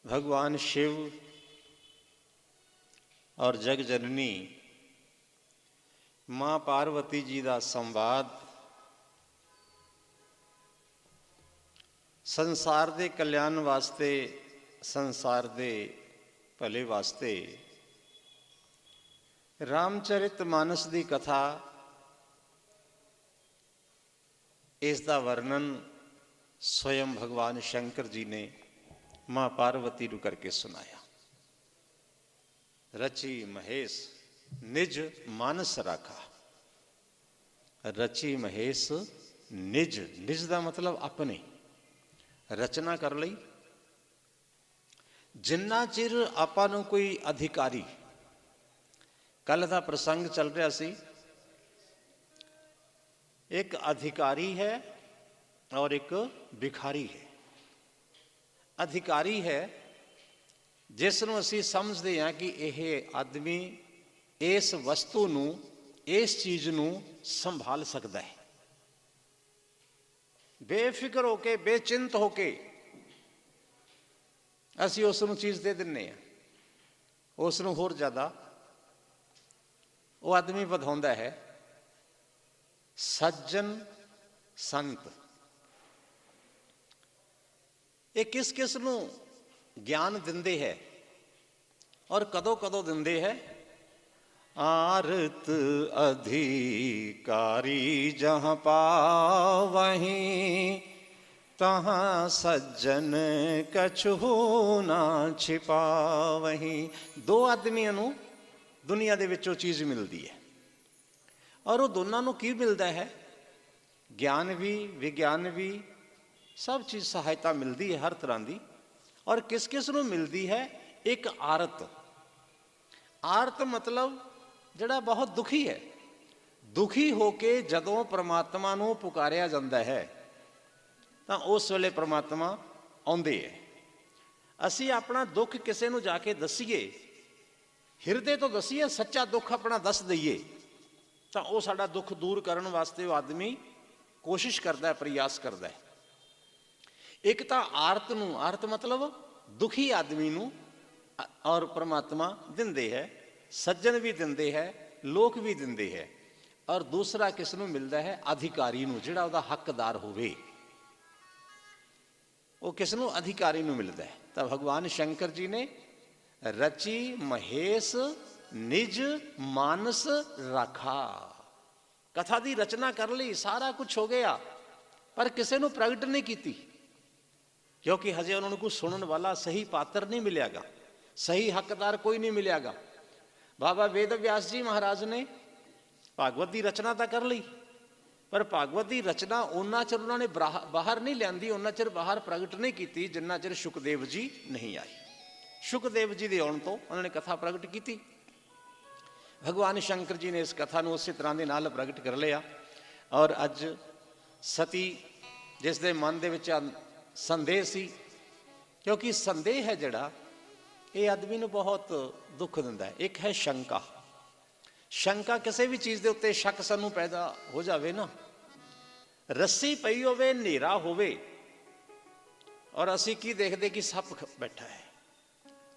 भगवान शिव और जग जननी मां पार्वती जी का संवाद संसार के कल्याण वास्ते, संसार के भले वास्ते रामचरित मानस की कथा, इसका वर्णन स्वयं भगवान शंकर जी ने मां पार्वती को करके सुनाया। रची महेश निज मानस राखा। रची महेश निज, निज का मतलब अपने रचना कर ली। जिन्ना चिर आपां नूं कोई अधिकारी, कल का प्रसंग चल रहा सी, एक अधिकारी है और एक भिखारी है। अधिकारी है जिसनों असी समझते हैं कि यह आदमी इस वस्तु नूं, इस चीज़ नूं संभाल सकता है। बेफिक्र होके, बेचिंत होके असी उसनूं चीज़ दे दिन्ने हैं। उसनूं होर ज़्यादा वो आदमी वधाउंदा है। सज्जन संत ये किस किस नूं ज्ञान दिंदे है और कदों कदों दिंदे है? आरत अधिकारी जहाँ पावहीं तहाँ सज्जन कछु ना छिपावहीं। दो आदमियों नूं दुनिया दे विचों चीज़ मिलती है और वो दोनों नूं की मिलता है? ज्ञान भी, विज्ञान भी, सब चीज़ सहायता मिलती है हर तरह की। और किस किस नूं मिलती है? एक आरत। आरत मतलब जड़ा बहुत दुखी है। दुखी होके जदों परमात्मा नूं पुकारिया जाता है तो उस वेले परमात्मा आउंदे है। असी अपना दुख किसी नूं जाके दसीए, हिरदे तो दसीए, सच्चा दुख अपना दस दईए तो वह साडा दुख दूर करने वास्ते वो आदमी कोशिश करता है, प्रयास करता है। एक तो आरत नूं, आरत मतलब दुखी आदमी नूं और परमात्मा दिंदे है, सज्जन भी दिंदे है, लोक भी दिंदे है। और दूसरा किस नूं मिलता है? अधिकारी नूं, जिहड़ा उहदा हकदार होवे, वो किस नूं? अधिकारी नूं मिलता है। तो भगवान शंकर जी ने रची महेश निज मानस राखा। कथा की रचना कर ली, सारा कुछ हो गया, पर किसी नूं प्रगट नहीं की, क्योंकि हजे उन्होंने को सुनने वाला सही पात्र नहीं मिलेगा, सही हकदार कोई नहीं मिलेगा। बाबा वेद व्यास जी महाराज ने भागवत की रचना तो कर ली, पर भागवत की रचना उन्ना चिर उन्होंने बाहर नहीं लियांदी, उन्ना चिर बाहर प्रगट नहीं की जिन्ना चिर सुखदेव जी नहीं आए। सुखदेव जी के आने तो उन्होंने कथा प्रगट की। भगवान शंकर जी ने इस कथा को उस तरह के नाल प्रगट कर लिया। और अज सती जिसके मन के विच संदेह सी, क्योंकि संदेह है जड़ा ये आदमी को बहुत दुख दिंदा है। एक है शंका। शंका किसी भी चीज़ के उत्ते शक सानू पैदा हो जाए ना, रस्सी पई होवे, नेरा होवे और असी की देखते कि सप बैठा है,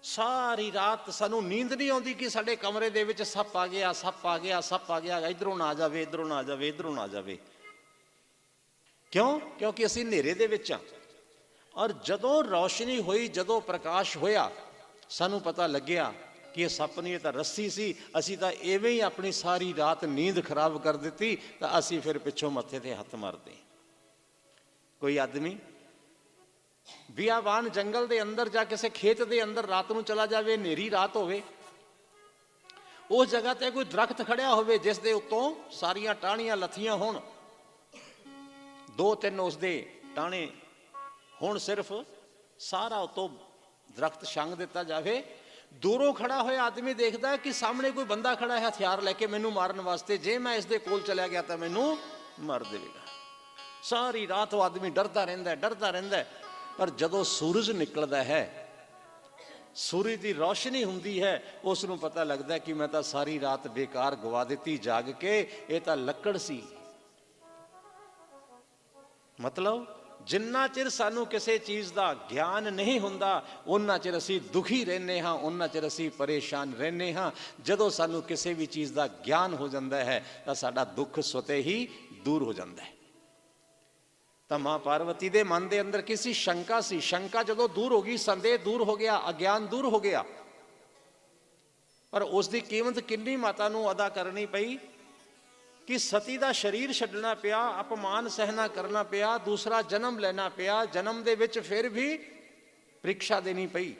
सारी रात सानू नींद नहीं आती कि साडे कमरे दे विच सप आ गया, सप आ गया, सप आ गया, इधरों ना आ जाए, इधरों ना आ जाए, इधरों ना आ जाए। क्यों? क्योंकि असी नेरे दे विच हां। और जदों रोशनी हुई, जदों प्रकाश होया, सानू पता लग्या कि यह सप नहीं, तो रस्सी सी। असी तो इवें ही अपनी सारी रात नींद खराब कर दी, तो असी फिर पिछों मत्थे ते हथ मारते। कोई आदमी बियाबान जंगल के अंदर जा किसी खेत के अंदर रात को चला जाए, नेरी रात होवे, उस जगह ते कोई दरख्त खड़िया होवे जिस दे उत्तों सारियां टाहनियां लथियां होण, दो तीन उसदे टाहने हुण, सिर्फ सारा उतों दरख्त छंग दिता जाए। दूरों खड़ा होया आदमी देखता है कि सामने कोई बंदा खड़ा है हथियार लैके मैनू मारन वास्ते, जे मैं इसके कोल चला गया तो मैनू मार देगा। सारी रात वो आदमी डरता रहिंदा है, डरता रहिंदा है। पर जदों सूरज निकलता है, सूरज की रोशनी हुंदी है, उसनूं पता लगता है कि मैं तो सारी रात बेकार गवा दी जाग के, ये तो लकड़ सी। मतलब ਜਿੰਨਾ ਚਿਰ ਸਾਨੂੰ ਕਿਸੇ ਚੀਜ਼ ਦਾ ਗਿਆਨ ਨਹੀਂ ਹੁੰਦਾ ਉਹਨਾਂ ਚਿਰ ਅਸੀਂ ਦੁਖੀ ਰਹਿੰਦੇ ਹਾਂ, ਉਹਨਾਂ ਚਿਰ ਅਸੀਂ ਪਰੇਸ਼ਾਨ ਰਹਿੰਦੇ ਹਾਂ। ਜਦੋਂ ਸਾਨੂੰ ਕਿਸੇ ਵੀ ਚੀਜ਼ ਦਾ ਗਿਆਨ ਹੋ ਜਾਂਦਾ ਹੈ ਤਾਂ ਸਾਡਾ ਦੁੱਖ ਸੁਤੇ ਹੀ ਦੂਰ ਹੋ ਜਾਂਦਾ ਹੈ। ਤਾਂ ਮਾਂ ਪਾਰਵਤੀ ਦੇ ਮਨ ਦੇ ਅੰਦਰ ਕਿਸੇ ਸ਼ੰਕਾ ਸੀ, ਸ਼ੰਕਾ ਜਦੋਂ ਦੂਰ ਹੋ ਗਈ, ਸੰਦੇਹ ਦੂਰ ਹੋ ਗਿਆ, ਅਗਿਆਨ ਦੂਰ ਹੋ ਗਿਆ। ਪਰ ਉਸ ਦੀ ਕੀਮਤ ਕਿੰਨੀ ਮਾਤਾ ਨੂੰ ਅਦਾ ਕਰਨੀ ਪਈ ਕਿ ਸਤੀ ਦਾ ਸਰੀਰ ਛੱਡਣਾ ਪਿਆ, ਅਪਮਾਨ ਸਹਿਣਾ ਕਰਨਾ ਪਿਆ, ਦੂਸਰਾ ਜਨਮ ਲੈਣਾ ਪਿਆ। ਜਨਮ ਦੇ ਵਿੱਚ ਫਿਰ ਵੀ ਪ੍ਰੀਖਿਆ ਦੇਣੀ ਪਈ।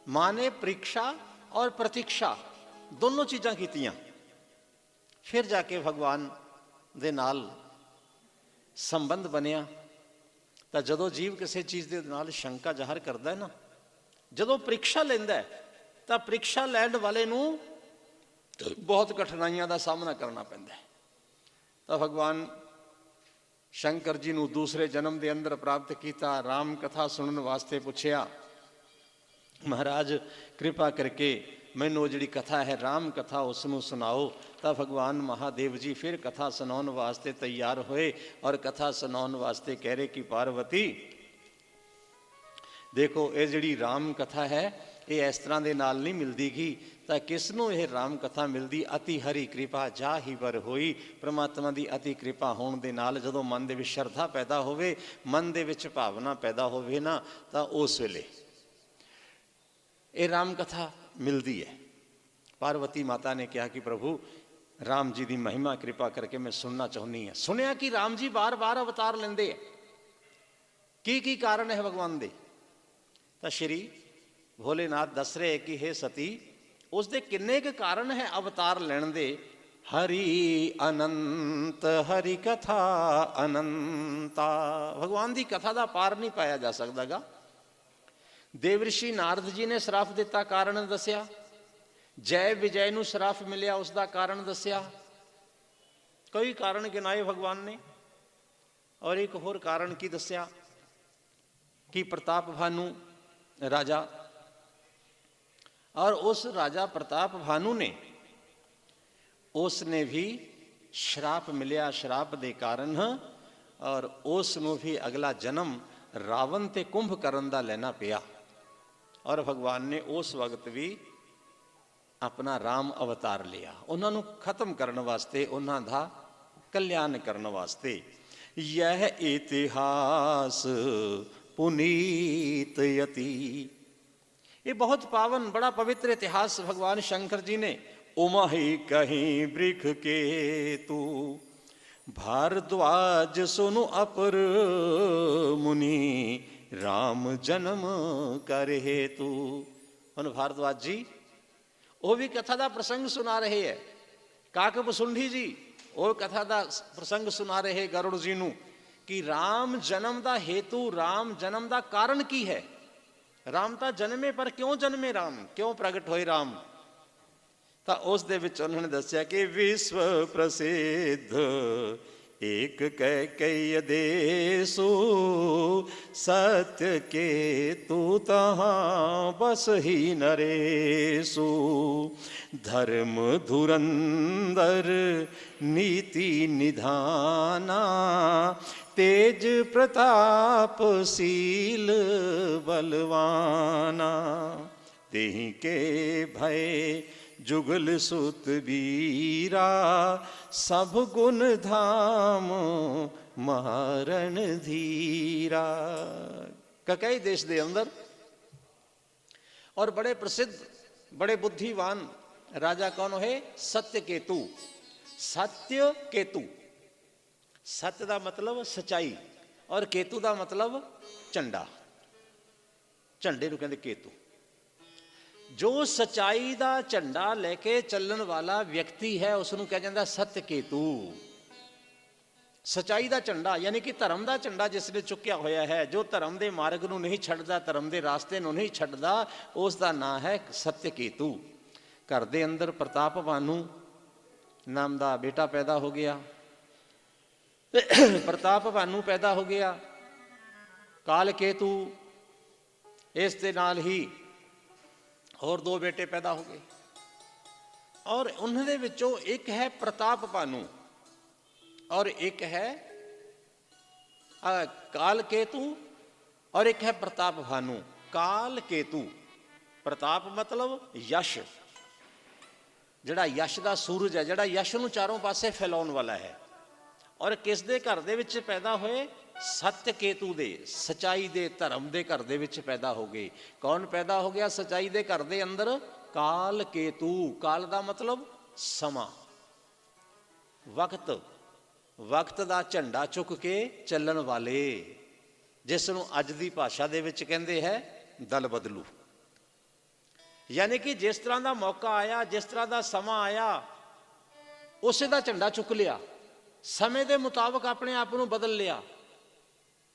ਮਾਂ ਨੇ ਪ੍ਰੀਖਿਆ ਔਰ ਪ੍ਰਤੀਖਿਆ ਦੋਨੋਂ ਚੀਜ਼ਾਂ ਕੀਤੀਆਂ। ਫਿਰ ਜਾ ਕੇ ਭਗਵਾਨ ਦੇ ਨਾਲ ਸੰਬੰਧ ਬਣਿਆ। ਤਾਂ ਜਦੋਂ ਜੀਵ ਕਿਸੇ ਚੀਜ਼ ਦੇ ਨਾਲ ਸ਼ੰਕਾ ਜ਼ਾਹਰ ਕਰਦਾ ਹੈ ਨਾ, ਜਦੋਂ ਪ੍ਰੀਖਿਆ ਲੈਂਦਾ ਹੈ ਤਾਂ ਪ੍ਰੀਖਿਆ ਲੈਣ ਵਾਲੇ ਨੂੰ ਬਹੁਤ ਕਠਿਨਾਈਆਂ ਦਾ ਸਾਹਮਣਾ ਕਰਨਾ ਪੈਂਦਾ ਹੈ। ਤਾਂ ਭਗਵਾਨ ਸ਼ੰਕਰ ਜੀ ਨੂੰ ਦੂਸਰੇ ਜਨਮ ਦੇ ਅੰਦਰ ਪ੍ਰਾਪਤ ਕੀਤਾ। ਰਾਮ ਕਥਾ ਸੁਣਨ ਵਾਸਤੇ ਪੁੱਛਿਆ, ਮਹਾਰਾਜ ਕਿਰਪਾ ਕਰਕੇ ਮੈਨੂੰ ਜਿਹੜੀ ਕਥਾ ਹੈ ਰਾਮ ਕਥਾ ਉਸ ਨੂੰ ਸੁਣਾਓ। ਤਾਂ ਭਗਵਾਨ ਮਹਾਦੇਵ ਜੀ ਫਿਰ ਕਥਾ ਸੁਣਾਉਣ ਵਾਸਤੇ ਤਿਆਰ ਹੋਏ ਔਰ ਕਥਾ ਸੁਣਾਉਣ ਵਾਸਤੇ ਕਹਿ ਰਹੇ ਕਿ ਪਾਰਵਤੀ ਦੇਖੋ, ਇਹ ਜਿਹੜੀ ਰਾਮ ਕਥਾ ਹੈ ਇਹ ਇਸ ਤਰ੍ਹਾਂ ਦੇ ਨਾਲ ਨਹੀਂ ਮਿਲਦੀ ਗੀ। ਤਾਂ ਕਿਸ ਨੂੰ ਇਹ ਰਾਮ ਕਥਾ ਮਿਲਦੀ? ਅਤੀ ਹਰੀ ਕਿਰਪਾ ਜਾ ਹੀ ਵਰ ਹੋਈ। ਪ੍ਰਮਾਤਮਾ ਦੀ ਅਤੀ ਕਿਰਪਾ ਹੋਣ ਦੇ ਨਾਲ ਜਦੋਂ ਮਨ ਦੇ ਵਿੱਚ ਸ਼ਰਧਾ ਪੈਦਾ ਹੋਵੇ, ਮਨ ਦੇ ਵਿੱਚ ਭਾਵਨਾ ਪੈਦਾ ਹੋਵੇ ਨਾ, ਤਾਂ ਉਸ ਵੇਲੇ ਇਹ ਰਾਮ ਕਥਾ ਮਿਲਦੀ ਹੈ। ਪਾਰਵਤੀ ਮਾਤਾ ਨੇ ਕਿਹਾ ਕਿ ਪ੍ਰਭੂ ਰਾਮ ਜੀ ਦੀ ਮਹਿਮਾ ਕਿਰਪਾ ਕਰਕੇ ਮੈਂ ਸੁਣਨਾ ਚਾਹੁੰਦੀ ਹਾਂ। ਸੁਣਿਆ ਕਿ ਰਾਮ ਜੀ ਬਾਰ-ਬਾਰ ਅਵਤਾਰ ਲੈਂਦੇ ਹੈ, ਕੀ ਕਾਰਨ ਹੈ ਭਗਵਾਨ ਦੇ? ਤਾਂ ਸ਼੍ਰੀ ਭੋਲੇਨਾਥ ਦੱਸ ਰਹੇ ਕਿ ਹੇ ਸਤੀ, ਉਸ ਦੇ ਕਿੰਨੇ ਕੁ ਕਾਰਨ ਹੈ ਅਵਤਾਰ ਲੈਣ ਦੇ। ਹਰੀ ਅਨੰਤ, ਹਰੀ ਕਥਾ ਅਨੰਤਾ। ਭਗਵਾਨ ਦੀ ਕਥਾ ਦਾ ਪਾਰ ਨਹੀਂ ਪਾਇਆ ਜਾ ਸਕਦਾਗਾ। ਦੇਵਰਿਸ਼ੀ ਨਾਰਦ ਜੀ ਨੇ ਸ਼ਰਾਪ ਦਿੱਤਾ, ਕਾਰਨ ਦੱਸਿਆ। ਜੈ ਵਿਜੈ ਨੂੰ ਸ਼ਰਾਪ ਮਿਲਿਆ, ਉਸ ਦਾ ਕਾਰਨ ਦੱਸਿਆ। ਕਈ ਕਾਰਨ ਗਿਣਾਏ ਭਗਵਾਨ ਨੇ। ਔਰ ਇੱਕ ਹੋਰ ਕਾਰਨ ਕੀ ਦੱਸਿਆ ਕਿ ਪ੍ਰਤਾਪ ਭਾਨੂ ਰਾਜਾ, और उस राजा प्रताप भानु ने उसने भी श्राप मिलिया, श्राप दे कारण, और उसनों भी अगला जन्म रावण ते कुंभकर्ण दा लेना पिया। और भगवान ने उस वक्त भी अपना राम अवतार लिया, उन्होंने खत्म करने वास्ते, उन्होंने दा कल्याण करने वास्ते। यह इतिहास पुनीत यति, ये बहुत पावन बड़ा पवित्र इतिहास भगवान शंकर जी ने। उमा ही कहीं वृख के तू भारद्वाज सुनु अपर मुनि राम जन्म कर हेतु। ਹੁਣ भारद्वाज जी ਉਹ ਵੀ ਕਥਾ ਦਾ ਪ੍ਰਸੰਗ ਸੁਣਾ ਰਹੇ ਹੈ। ਕਾਕਬ ਸੁੰਢੀ ਜੀ ਉਹ ਕਥਾ ਦਾ ਪ੍ਰਸੰਗ ਸੁਣਾ ਰਹੇ ਗਰੁੜ ਜੀ ਨੂੰ ਕਿ ਰਾਮ ਜਨਮ ਦਾ ਹੇਤੂ, ਰਾਮ ਜਨਮ ਦਾ ਕਾਰਨ ਕੀ ਹੈ। ਰਾਮ ਤਾਂ ਜਨਮੇ, ਪਰ ਕਿਉਂ ਜਨਮੇ ਰਾਮ, ਕਿਉਂ ਪ੍ਰਗਟ ਹੋਏ ਰਾਮ? ਤਾਂ ਉਸ ਦੇ ਵਿੱਚ ਉਹਨਾਂ ਨੇ ਦੱਸਿਆ ਕਿ ਵਿਸ਼ਵ ਪ੍ਰਸਿੱਧ ਏਕ ਕਹਿ ਕਈ ਦੇਸੂ ਸਤਿ ਕੇ ਤੂ ਤਹਾਂ ਬਸ ਹੀ ਨਰੇਸੂ। ਧਰਮ ਧੁਰੰਦਰ ਨੀਤੀ ਨਿਧਾਨਾ तेज प्रताप सील बलवाना। तेहि के भय जुगल सुत बीरा सब गुण धाम महारण धीरा। ककई देश दे अंदर और बड़े प्रसिद्ध बड़े बुद्धिवान राजा कौन है? सत्य केतु। सत्य केतु, सत्य का मतलब सच्चाई और केतु का मतलब झंडा, झंडे नूं कहंदे केतु। जो सच्चाई का झंडा लेके चलण वाला व्यक्ति है उसनूं कहा जाता सत्य केतु। सच्चाई का झंडा यानी कि धर्म का झंडा जिसने चुक्या होया है, जो धर्म के मार्ग नूं नहीं छड्डदा, धर्म के रास्ते नूं नहीं छड्डदा, उसका नाम है सत्य केतु। घर दे अंदर प्रताप भानु नाम का बेटा पैदा हो गया। प्रताप भानु पैदा हो गया, काल केतु, इस दे नाल ही और दो बेटे पैदा हो गए। और उन्होंने विचों एक है प्रताप भानु और एक है काल केतु और एक है प्रताप भानु। काल केतु, प्रताप मतलब यश, ਜਿਹੜਾ यश ਦਾ सूरज है, ਜਿਹੜਾ यश ਨੂੰ ਚਾਰੋਂ ਪਾਸੇ ਫੈਲਾਉਣ ਵਾਲਾ है। और किस दे घर ਦੇ ਵਿੱਚ ਪੈਦਾ ਹੋਏ? सत्य केतु दे, सच्चाई दे धर्म दे घर दे विच पैदा हो गए। कौन पैदा हो गया सच्चाई दे घर दे अंदर? काल केतु। काल दा मतलब समा, वक्त, वक्त दा झंडा चुक के चलन वाले, जिस नूं अज दी भाषा दे विच कहंदे है दल बदलू। यानी कि जिस तरह का मौका आया, जिस तरह का समा आया, उसे दा झंडा चुक लिया, समय के मुताबिक अपने आप को बदल लिया।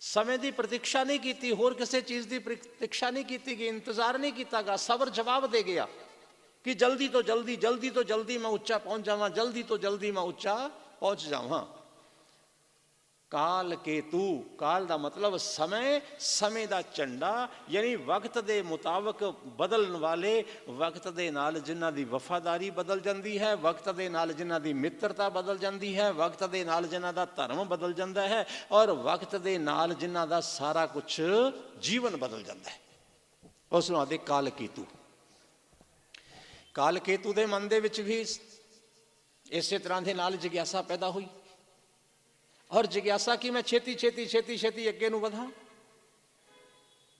समय की प्रतीक्षा नहीं की, होर किसी चीज़ की प्रतीक्षा नहीं की गई, इंतजार नहीं किया गया, सबर जवाब दे गया कि जल्दी तो जल्दी, जल्दी तो जल्दी मैं उच्चा पहुंच जावां, जल्दी तो जल्दी मैं उच्चा पहुंच जावां। काल केतु, काल का मतलब समय, समय का झंडा, यानी वक्त के मुताबिक बदलने वाले, वक्त के नाल जिन्हां दी वफादारी बदल जाती है, वक्त के नाल जिन्हां दी मित्रता बदल जाती है, वक्त के नाल जिन्हां दा धर्म बदल जाता है, और वक्त के नाल जिन्हां दा सारा कुछ जीवन बदल जाता है, उस नूं आखदे काल केतु। काल केतु के मन दे विच भी इस तरह के नाल जिग्यासा पैदा हुई, और जिग्यासा कि मैं छेती छेती छेती छेती अगे नूं वधां।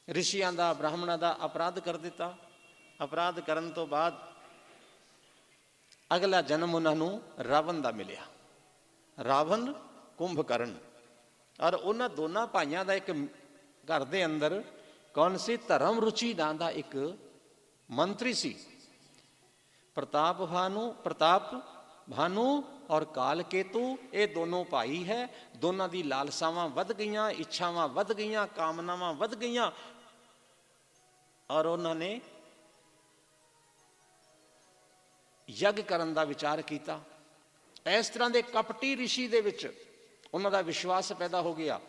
ऋषियां दा, ब्राह्मणां दा अपराध कर दिता। अपराध करन तो बाद अगला जन्म उन्होंने रावण का मिलिया, रावण कुंभकर्ण। और उन्होंने दोनों भाइयों का एक घर के अंदर कौन सी धर्म रुचि नाम का एक मंत्री सी। प्रताप भानु और काल केतु, ये दोनों भाई है। दोनों की लालसावां वध गईयां, इच्छावां वध गईयां, कामनावां वध गईयां, और उन्होंने यज्ञ करन दा विचार किया। इस तरह के कपटी ऋषि दे विच उन्हां दा विश्वास पैदा हो गया,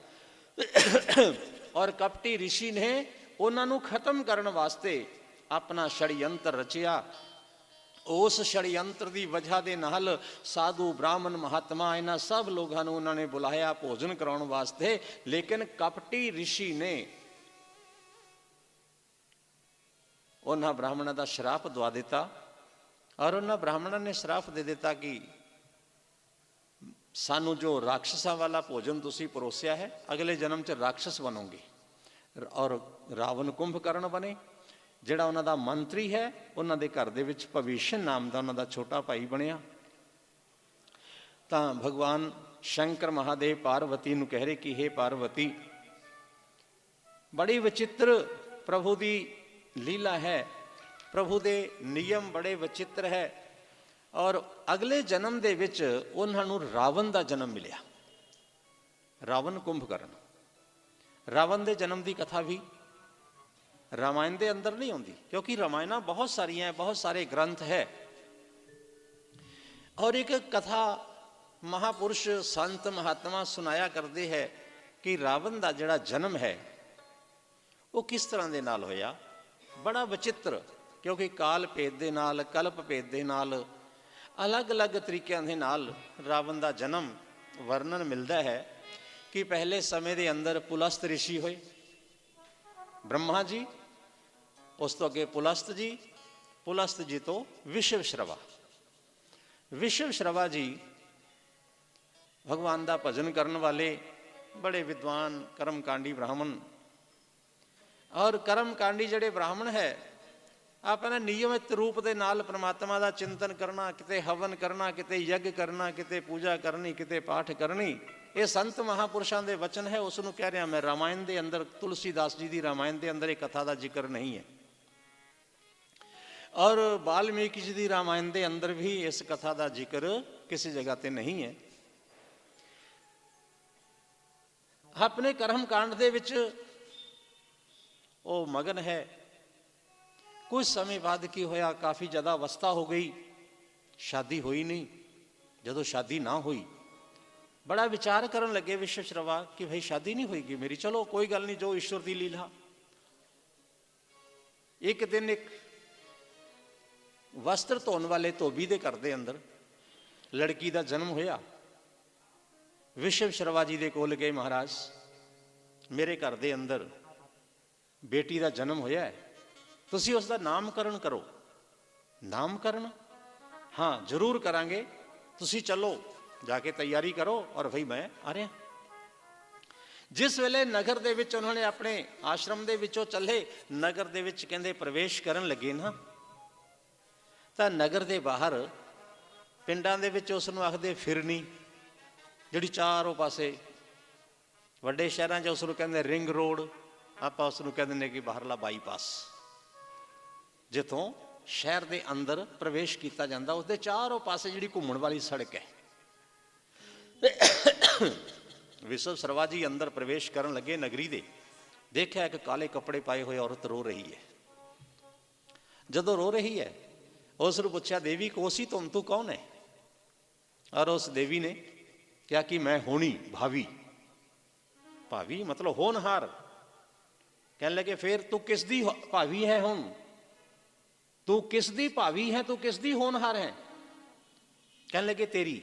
और कपटी ऋषि ने उन्होंने खत्म करने वास्ते अपना षड्यंत्र रचिया। उस षड्यंत्र की वजह के नाल साधु ब्राह्मण महात्मा इन्हां सब लोगों को उन्होंने बुलाया भोजन कराने वास्ते, लेकिन कपटी ऋषि ने उन्हां ब्राह्मणों का श्राप दवा दिता। और उन्हां ब्राह्मणों ने श्राप दे दिता कि सानू जो राक्षसा वाला भोजन तुसी परोसिया है, अगले जन्म च राक्षस बनोगे। और रावण कुंभकर्ण बने। जिहड़ा उन्हां दा मंत्री है, उन्हां दे घर दे विच भविष्य नाम का उन्हां दा छोटा भाई बनिया। तां भगवान शंकर महादेव पार्वती नूं कह रहे कि हे पार्वती, बड़ी विचित्र प्रभु की लीला है, प्रभु के नियम बड़े विचित्र है। और अगले जन्म दे विच उन्हां नूं रावण का जन्म मिलिया, रावण कुंभकर्ण। रावण के जन्म की कथा भी रामायण के अंदर नहीं आती, क्योंकि रामायण बहुत सारियां हैं, बहुत सारे ग्रंथ है। और एक कथा महापुरुष संत महात्मा सुनाया करते हैं कि रावण का जिहड़ा जन्म है वो किस तरह के नाल होया। बड़ा विचित्र, क्योंकि काल भेद दे नाल, कल्प भेद दे नाल, अलग अलग तरीकों के नाल रावण का जन्म वर्णन मिलता है। कि पहले समय के अंदर पुलस्त ऋषि होए, ब्रह्मा जी, उस तो अगे पुलस्त जी, पुलस्त जी तो विश्व श्रवा। विश्व श्रवा जी भगवान का भजन करने वाले बड़े विद्वान कर्मकांडी ब्राह्मण। और कर्मकांडी जड़े ब्राह्मण है, अपना नियमित रूप के नाल परमात्मा का चिंतन करना, किते हवन करना, किते यज्ञ करना, किते पूजा करनी, किते पाठ करनी, ये संत महापुरुषों के वचन है। उसनों कह रहा मैं, रामायण के अंदर तुलसीदास जी की रामायण के अंदर एक कथा का जिक्र नहीं है, और वाल्मीकि जी की रामायण के अंदर भी इस कथा का जिक्र किसी जगह पर नहीं है। अपने कर्म कांड दे विच वो मगन है। कुछ समय बाद की होया, काफ़ी ज़्यादा अवस्था हो गई, शादी हुई नहीं। जदों शादी ना हुई, बड़ा विचार करन लगे विश्व श्रवा कि भाई शादी नहीं होगी मेरी, चलो कोई गल नहीं, जो ईश्वर की लीला। एक दिन एक वस्त्र धोने वाले धोबी के घर के अंदर लड़की का जन्म होया। विश्व श्रवा जी के कोल गए, महाराज मेरे घर के अंदर बेटी का जन्म होया है, तुसी उसका नामकरण करो। नामकरण हाँ जरूर करांगे, तुसी चलो जाके तैयारी करो और भाई मैं आ रहा। जिस वेले नगर दे विच उन्होंने अपने आश्रम दे विचों चले, नगर दे विच कहंदे प्रवेश करन लगे ना, तां नगर दे बाहर पिंडां दे विच उस नूं आखदे फिरनी, जिहड़ी चारों पासे वड्डे शहरां 'च उस नूं कहंदे रिंग रोड, आपां उस नूं कहंदे ने कि बाहरला बाईपास, जिथों शहर दे अंदर प्रवेश किया जाता, उसके चारों पासे जिहड़ी घूमण वाली सड़क है। विश्व शर्मा जी अंदर प्रवेश करन लगे नगरी दे, देखा एक काले कपड़े पाए हुए औरत रो रही है। जदों रो रही है उसने पूछा, देवी कोसी तुम, तू कौन है? और उस देवी ने क्या कि मैं होनी भावी, भावी मतलब होनहार। कहने लगे फिर तू किस दी भावी है, हुण तू किस दी भावी है, तू किस दी होनहार है? कहने लगे तेरी।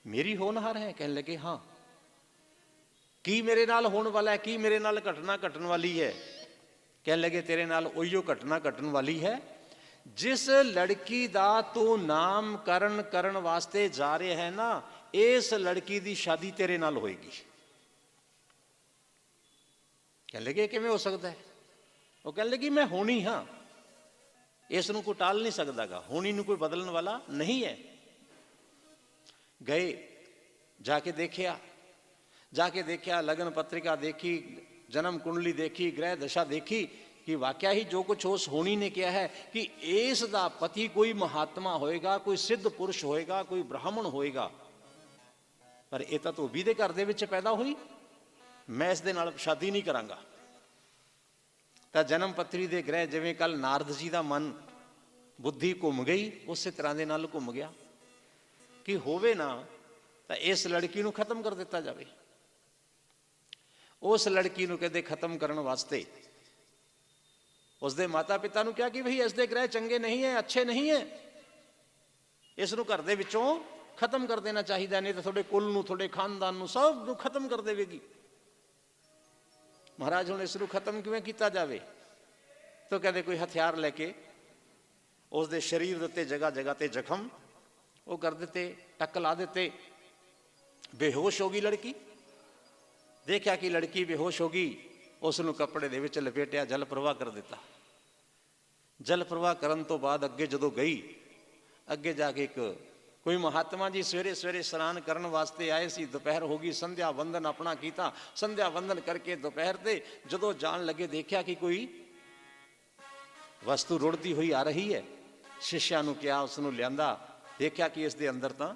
मेरी होनहार है? कहने लगे हाँ। की मेरे नाल होने वाला है, की मेरे नाल घटना घटन वाली है? कहने लगे तेरे नाल उहियो घटना घटन वाली है जिस लड़की दा तू नामकरण करन वास्ते जा रहे है ना, इस लड़की दी शादी तेरे नाल होएगी। कहने लगे किवें हो सकता है? वो कहने लगी मैं होनी हाँ, इस नूं कोई टाल नहीं सकता गा, होनी नूं कोई बदलने वाला नहीं है। गए जाके देखिया, लगन पत्रिका देखी, जन्म कुंडली देखी, ग्रह दशा देखी कि वाकया ही जो कुछ उस होनी ने किया है कि इस दा पति कोई महात्मा होएगा, कोई सिद्ध पुरुष होएगा, कोई ब्राह्मण होएगा। पर यह तो धोबी दे घर दे विच पैदा हुई, मैं इस दे नाल शादी नहीं करांगा। तो जन्म पत्री दे ग्रह जिवें कल नारद जी का मन बुद्धि घूम गई, उस तरह के नाल घूम गया कि होवे ना तो इस लड़की नूं खत्म कर दिता जाए। उस लड़की नूं कहते खत्म करने वास्ते उसके माता पिता नूं क्या कि भाई इसके ग्रह चंगे नहीं है, अच्छे नहीं है, इस नूं घर दे विचों खत्म कर देना चाहिए, नहीं तो थोड़े कुल नूं, थोड़े खानदान नूं सब नूं खत्म कर देगी। महाराज हुण इस नूं खत्म किवें कीता जावे? तो कहते कोई हथियार लैके उसके शरीर उत्ते जगह जगह ते जख्म वो कर देते, टक ला देते, बेहोश हो गई लड़की। देखा कि लड़की बेहोश हो गई, उसनूं कपड़े दे विच लपेटिया, जल प्रवाह कर दिता। जल प्रवाह करन तो बाद अगे जदों गई, अगे जाके एक कोई महात्मा जी सवेरे सवेरे स्नान करने वास्ते आए सी, दोपहर हो गई, संध्या वंदन अपना किया, संध्या वंदन करके दोपहर से जदों जान लगे देखा कि कोई वस्तु रुड़ती हुई आ रही है। शिष्या नूं कहा, उसनूं लियांदा, देखा कि इसके अंदर तो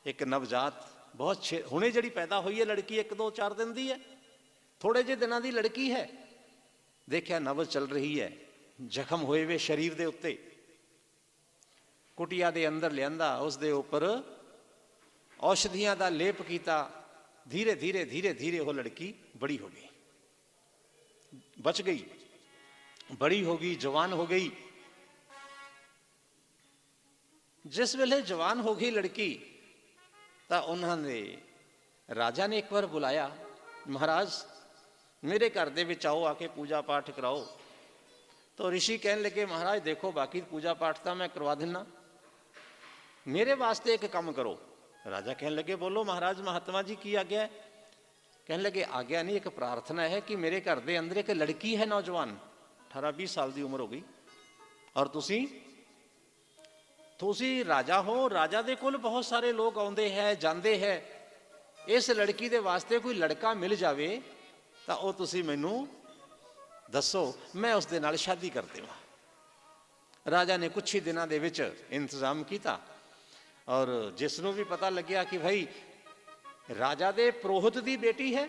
एक नवजात बहुत हुणे जिहड़ी पैदा हुई है लड़की, 1-2-4 दिन की है, थोड़े जे दिनों की लड़की है। देखा नबज चल रही है, जख्म होए हुए शरीर के उत्ते, कुटिया के अंदर लियांदा, उस दे उपर औषधियां का लेप किया। धीरे धीरे धीरे धीरे वो लड़की बड़ी हो गई, बच गई, बड़ी हो गई, जवान हो गई। जिस वेले जवान हो गई लड़की, तो उन्होंने राजा ने एक बार बुलाया, महाराज मेरे घर दे विच आओ, आके पूजा पाठ कराओ। तो ऋषि कहने लगे, महाराज देखो बाकी पूजा पाठ तो मैं करवा देना, मेरे वास्ते एक काम करो। राजा कहने लगे, बोलो महाराज महात्मा जी की आज्ञा है? कहने लगे आज्ञा नहीं, एक प्रार्थना है कि मेरे घर दे अंदर एक लड़की है, नौजवान 18-20 साल की उम्र हो गई, और तुसी राजा हो, राजा दे कोल बहुत सारे लोग आउंदे हैं जांदे हैं, इस लड़की दे वास्ते कोई लड़का मिल जावे तो वो तुसी मैनू दसो, मैं उस दे नाल शादी कर देवां। राजा ने कुछ ही दिनों दे विच इंतजाम किया, और जिसनों भी पता लग्या कि भाई राजा दे पुरोहित दी बेटी है,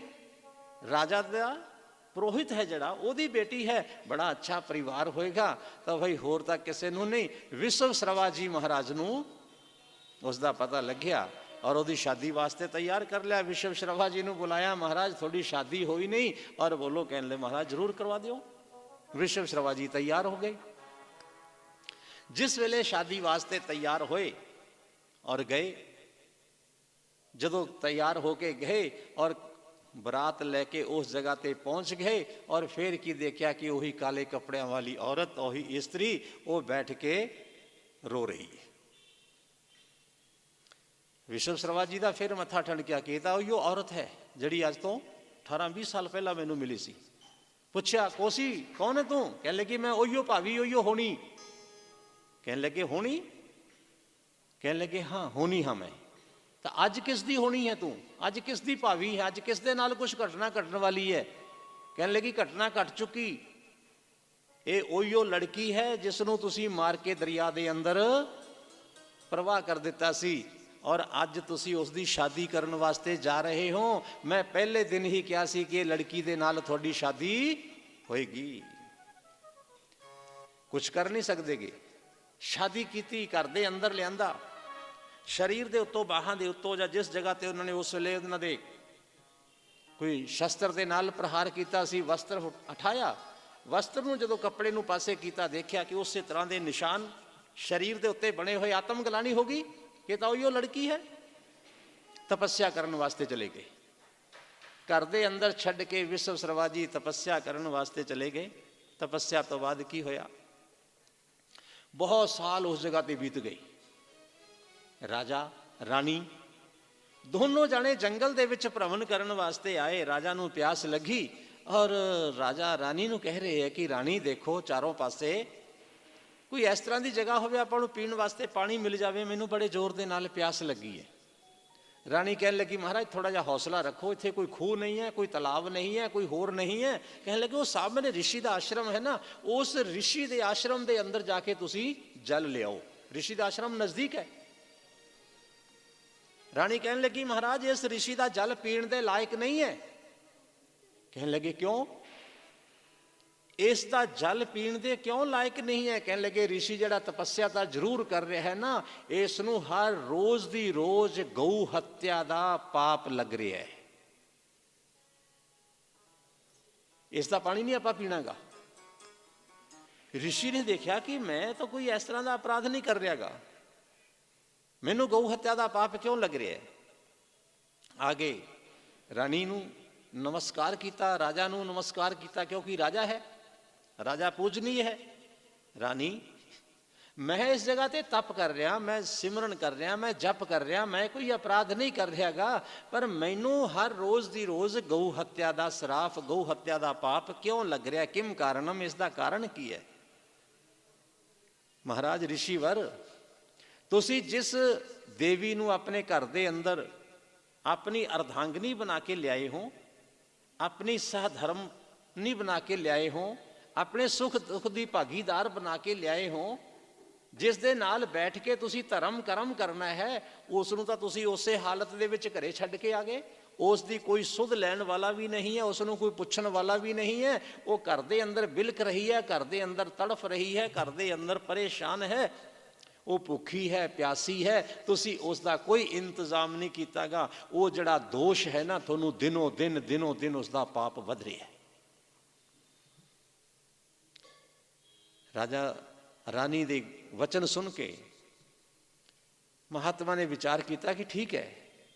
राजा दा पुरोहित है जड़ा ओदी बेटी है, बड़ा अच्छा परिवार होएगा, तो भाई होर तक किसी नूं नहीं, विश्व शर्मा जी महाराज नूं उसका पता लग गया और ओदी शादी वास्ते तैयार कर लिया। विश्व शर्मा जी नूं बुलाया, महाराज थोड़ी शादी हुई नहीं, और बोलो, कहने लगे महाराज जरूर करवा दियो। विश्व शर्मा जी तैयार हो गए। जिस वेले शादी वास्ते तैयार होए और गए, जदों तैयार होके गए और ਬਰਾਤ ਲੈ ਕੇ ਉਸ ਜਗ੍ਹਾ ਤੇ ਪਹੁੰਚ ਗਏ ਔਰ ਫਿਰ ਕੀ ਦੇਖਿਆ ਕਿ ਉਹੀ ਕਾਲੇ ਕੱਪੜਿਆਂ ਵਾਲੀ ਔਰਤ, ਉਹੀ ਇਸਤਰੀ, ਉਹ ਬੈਠ ਕੇ ਰੋ ਰਹੀ ਹੈ। ਵਿਸ਼ਵ ਸਰਵਾ ਜੀ ਦਾ ਫਿਰ ਮੱਥਾ ਠਣਕਿਆ ਕਿ ਇਹ ਤਾਂ ਉਹੀ ਔਰਤ ਹੈ ਜਿਹੜੀ ਅੱਜ ਤੋਂ 18-20 ਸਾਲ ਪਹਿਲਾਂ ਮੈਨੂੰ ਮਿਲੀ ਸੀ। ਪੁੱਛਿਆ, ਕੋਸੀ ਕੌਣ ਹੈ ਤੂੰ? ਕਹਿਣ ਲੱਗੀ ਮੈਂ ਉਹੀਓ ਭਾਵੀ, ਉਹੀਓ ਹੋਣੀ। ਕਹਿਣ ਲੱਗੇ ਹੋਣੀ? ਕਹਿਣ ਲੱਗੇ ਹਾਂ ਹੋਣੀ ਹਾਂ ਮੈਂ। ਤਾਂ ਅੱਜ ਕਿਸ ਦੀ ਹੋਣੀ ਹੈ ਤੂੰ? ਅੱਜ ਕਿਸ ਦੀ ਭਾਵੀ ਹੈ? ਅੱਜ ਕਿਸ ਦੇ ਨਾਲ ਕੁਝ ਘਟਨਾ ਘਟਣ ਵਾਲੀ ਹੈ? ਕਹਿਣ ਲੱਗੀ ਘਟਨਾ ਘਟ ਚੁੱਕੀ। ਇਹ ਉਹੀਓ ਲੜਕੀ ਹੈ ਜਿਸ ਨੂੰ ਤੁਸੀਂ ਮਾਰ ਕੇ ਦਰਿਆ ਦੇ ਅੰਦਰ ਪ੍ਰਵਾਹ ਕਰ ਦਿੱਤਾ ਸੀ ਔਰ ਅੱਜ ਤੁਸੀਂ ਉਸ ਦੀ ਸ਼ਾਦੀ ਕਰਨ ਵਾਸਤੇ ਜਾ ਰਹੇ ਹੋ। ਮੈਂ ਪਹਿਲੇ ਦਿਨ ਹੀ ਕਿਹਾ ਸੀ ਕਿ ਇਹ ਲੜਕੀ ਦੇ ਨਾਲ ਤੁਹਾਡੀ ਸ਼ਾਦੀ ਹੋਏਗੀ। ਕੁਝ ਕਰ ਨਹੀਂ ਸਕਦੇਗੇ। ਸ਼ਾਦੀ ਕੀਤੀ, ਘਰ ਦੇ ਅੰਦਰ ਲਿਆਂਦਾ, ਸਰੀਰ ਦੇ ਉੱਤੋਂ, ਬਾਹਾਂ ਦੇ ਉੱਤੋਂ ਜਾਂ ਜਿਸ ਜਗ੍ਹਾ ਤੇ ਉਹਨਾਂ ਨੇ ਉਸ ਵੇਲੇ ਉਹਨਾਂ ਦੇ ਕੋਈ ਸ਼ਸਤਰ ਦੇ ਨਾਲ ਪ੍ਰਹਾਰ ਕੀਤਾ ਸੀ, ਵਸਤਰ ਉਠਾਇਆ। ਵਸਤਰ ਨੂੰ ਜਦੋਂ ਕੱਪੜੇ ਨੂੰ ਪਾਸੇ ਕੀਤਾ, ਦੇਖਿਆ ਕਿ ਉਸੇ ਤਰ੍ਹਾਂ ਦੇ ਨਿਸ਼ਾਨ ਸਰੀਰ ਦੇ ਉੱਤੇ ਬਣੇ ਹੋਏ। ਆਤਮ ਗਲਾਨੀ ਹੋ ਗਈ ਕਿ ਤਾਂ ਉਹ ਲੜਕੀ ਹੈ। ਤਪੱਸਿਆ ਕਰਨ ਵਾਸਤੇ ਚਲੇ ਗਏ। ਘਰ ਦੇ ਅੰਦਰ ਛੱਡ ਕੇ ਵਿਸ਼ਵ ਸਰਵਾ ਜੀ ਤਪੱਸਿਆ ਕਰਨ ਵਾਸਤੇ ਚਲੇ ਗਏ। ਤਪੱਸਿਆ ਤੋਂ ਬਾਅਦ ਕੀ ਹੋਇਆ? ਬਹੁਤ ਸਾਲ ਉਸ ਜਗ੍ਹਾ ਤੇ ਬੀਤ ਗਏ। ਰਾਜਾ ਰਾਣੀ ਦੋਨੋਂ ਜਾਣੇ ਜੰਗਲ ਦੇ ਵਿੱਚ ਭ੍ਰਮਣ ਕਰਨ ਵਾਸਤੇ ਆਏ। ਰਾਜਾ ਨੂੰ ਪਿਆਸ ਲੱਗੀ ਔਰ ਰਾਜਾ ਰਾਣੀ ਨੂੰ ਕਹਿ ਰਹੇ ਹੈ ਕਿ ਰਾਣੀ ਦੇਖੋ ਚਾਰੋਂ ਪਾਸੇ ਕੋਈ ਇਸ ਤਰ੍ਹਾਂ ਦੀ ਜਗ੍ਹਾ ਹੋਵੇ ਆਪਾਂ ਨੂੰ ਪੀਣ ਵਾਸਤੇ ਪਾਣੀ ਮਿਲ ਜਾਵੇ, ਮੈਨੂੰ ਬੜੇ ਜ਼ੋਰ ਦੇ ਨਾਲ ਪਿਆਸ ਲੱਗੀ ਹੈ। ਰਾਣੀ ਕਹਿਣ ਲੱਗੀ ਮਹਾਰਾਜ ਥੋੜਾ ਜਿਹਾ ਹੌਸਲਾ ਰੱਖੋ, ਇੱਥੇ ਕੋਈ ਖੂਹ ਨਹੀਂ ਹੈ, ਕੋਈ ਤਲਾਬ ਨਹੀਂ ਹੈ, ਕੋਈ ਹੋਰ ਨਹੀਂ ਹੈ। ਕਹਿਣ ਲੱਗੇ ਉਹ ਸਾਹਮਣੇ ਰਿਸ਼ੀ ਦਾ ਆਸ਼ਰਮ ਹੈ ਨਾ, ਉਸ ਰਿਸ਼ੀ ਦੇ ਆਸ਼ਰਮ ਦੇ ਅੰਦਰ ਜਾ ਕੇ ਤੁਸੀਂ ਜਲ ਲਿਆਓ। ਰਿਸ਼ੀ ਦਾ ਆਸ਼ਰਮ ਨਜ਼ਦੀਕ ਹੈ। ਰਾਣੀ ਕਹਿਣ ਲੱਗੀ ਮਹਾਰਾਜ ਇਸ ਰਿਸ਼ੀ ਦਾ ਜਲ ਪੀਣ ਦੇ ਲਾਇਕ ਨਹੀਂ ਹੈ। ਕਹਿਣ ਲੱਗੇ ਕਿਉਂ? ਇਸ ਦਾ ਜਲ ਪੀਣ ਦੇ ਕਿਉਂ ਲਾਇਕ ਨਹੀਂ ਹੈ? ਕਹਿਣ ਲੱਗੇ ਰਿਸ਼ੀ ਜਿਹੜਾ ਤਪੱਸਿਆ ਤਾਂ ਜ਼ਰੂਰ ਕਰ ਰਿਹਾ ਹੈ ਨਾ, ਇਸ ਨੂੰ ਹਰ ਰੋਜ਼ ਦੀ ਰੋਜ਼ ਗਊ ਹੱਤਿਆ ਦਾ ਪਾਪ ਲੱਗ ਰਿਹਾ ਹੈ। ਇਸ ਦਾ ਪਾਣੀ ਨਹੀਂ ਆਪਾਂ ਪੀਣਾਗਾ। ਰਿਸ਼ੀ ਨੇ ਦੇਖਿਆ ਕਿ ਮੈਂ ਤਾਂ ਕੋਈ ਇਸ ਤਰ੍ਹਾਂ ਦਾ ਅਪਰਾਧ ਨਹੀਂ ਕਰ ਰਿਹਾਗਾ, ਮੈਨੂੰ ਗਊ ਹੱਤਿਆ ਦਾ ਪਾਪ ਕਿਉਂ ਲੱਗ ਰਿਹਾ ਹੈ? ਆਗੇ ਰਾਣੀ ਨੂੰ ਨਮਸਕਾਰ ਕੀਤਾ, ਰਾਜਾ ਨੂੰ ਨਮਸਕਾਰ ਕੀਤਾ, ਕਿਉਂਕਿ ਰਾਜਾ ਹੈ, ਰਾਜਾ ਪੂਜਨੀय ਹੈ। ਰਾਣੀ ਮੈਂ ਇਸ ਜਗ੍ਹਾ ਤੇ ਤਪ ਕਰ ਰਿਹਾ, ਮੈਂ ਸਿਮਰਨ ਕਰ ਰਿਹਾ, ਮੈਂ ਜਪ ਕਰ ਰਿਹਾ, ਮੈਂ ਕੋਈ ਅਪਰਾਧ ਨਹੀਂ ਕਰ ਰਿਹਾਗਾ, ਪਰ ਮੈਨੂੰ ਹਰ ਰੋਜ਼ ਦੀ ਰੋਜ਼ ਗਊ ਹੱਤਿਆ ਦਾ ਸਰਾਫ, ਗਊ ਹੱਤਿਆ ਦਾ ਪਾਪ ਕਿਉਂ ਲੱਗ ਰਿਹਾ? ਕਿਮ ਕਾਰਨਮ? ਇਸ ਦਾ ਕਾਰਨ ਕੀ ਹੈ? ਮਹਾਰਾਜ ਰਿਸ਼ੀਵਰ ਤੁਸੀਂ ਜਿਸ ਦੇਵੀ ਨੂੰ ਆਪਣੇ ਘਰ ਦੇ ਅੰਦਰ ਆਪਣੀ ਅਰਧਾਂਗਨੀ ਬਣਾ ਕੇ ਲਿਆਏ ਹੋ, ਆਪਣੀ ਸਹਧਰਮਨੀ ਬਣਾ ਕੇ ਲਿਆਏ ਹੋ, ਆਪਣੇ ਸੁਖ ਦੁੱਖ ਦੀ ਭਾਗੀਦਾਰ ਬਣਾ ਕੇ ਲਿਆਏ ਹੋ, ਜਿਸ ਦੇ ਨਾਲ ਬੈਠ ਕੇ ਤੁਸੀਂ ਧਰਮ ਕਰਮ ਕਰਨਾ ਹੈ, ਉਸ ਨੂੰ ਤਾਂ ਤੁਸੀਂ ਉਸੇ ਹਾਲਤ ਦੇ ਵਿੱਚ ਘਰੇ ਛੱਡ ਕੇ ਆ ਗਏ। ਉਸ ਦੀ ਕੋਈ ਸੁਧ ਲੈਣ ਵਾਲਾ ਵੀ ਨਹੀਂ ਹੈ, ਉਸ ਨੂੰ ਕੋਈ ਪੁੱਛਣ ਵਾਲਾ ਵੀ ਨਹੀਂ ਹੈ। ਉਹ ਘਰ ਦੇ ਅੰਦਰ ਬਿਲਕ ਰਹੀ ਹੈ, ਘਰ ਦੇ ਅੰਦਰ ਤੜਫ ਰਹੀ ਹੈ, ਘਰ ਦੇ ਅੰਦਰ ਪਰੇਸ਼ਾਨ ਹੈ, ਉਹ ਭੁੱਖੀ ਹੈ, ਪਿਆਸੀ ਹੈ, ਤੁਸੀਂ ਉਸ ਦਾ ਕੋਈ ਇੰਤਜ਼ਾਮ ਨਹੀਂ ਕੀਤਾਗਾ। ਉਹ ਜਿਹੜਾ ਦੋਸ਼ ਹੈ ਨਾ, ਤੁਹਾਨੂੰ ਦਿਨੋਂ ਦਿਨ ਉਸ ਦਾ ਪਾਪ ਵਧ ਰਿਹਾ ਹੈ। ਰਾਜਾ ਰਾਣੀ ਦੇ ਵਚਨ ਸੁਣ ਕੇ ਮਹਾਤਮਾ ਨੇ ਵਿਚਾਰ ਕੀਤਾ ਕਿ ਠੀਕ ਹੈ,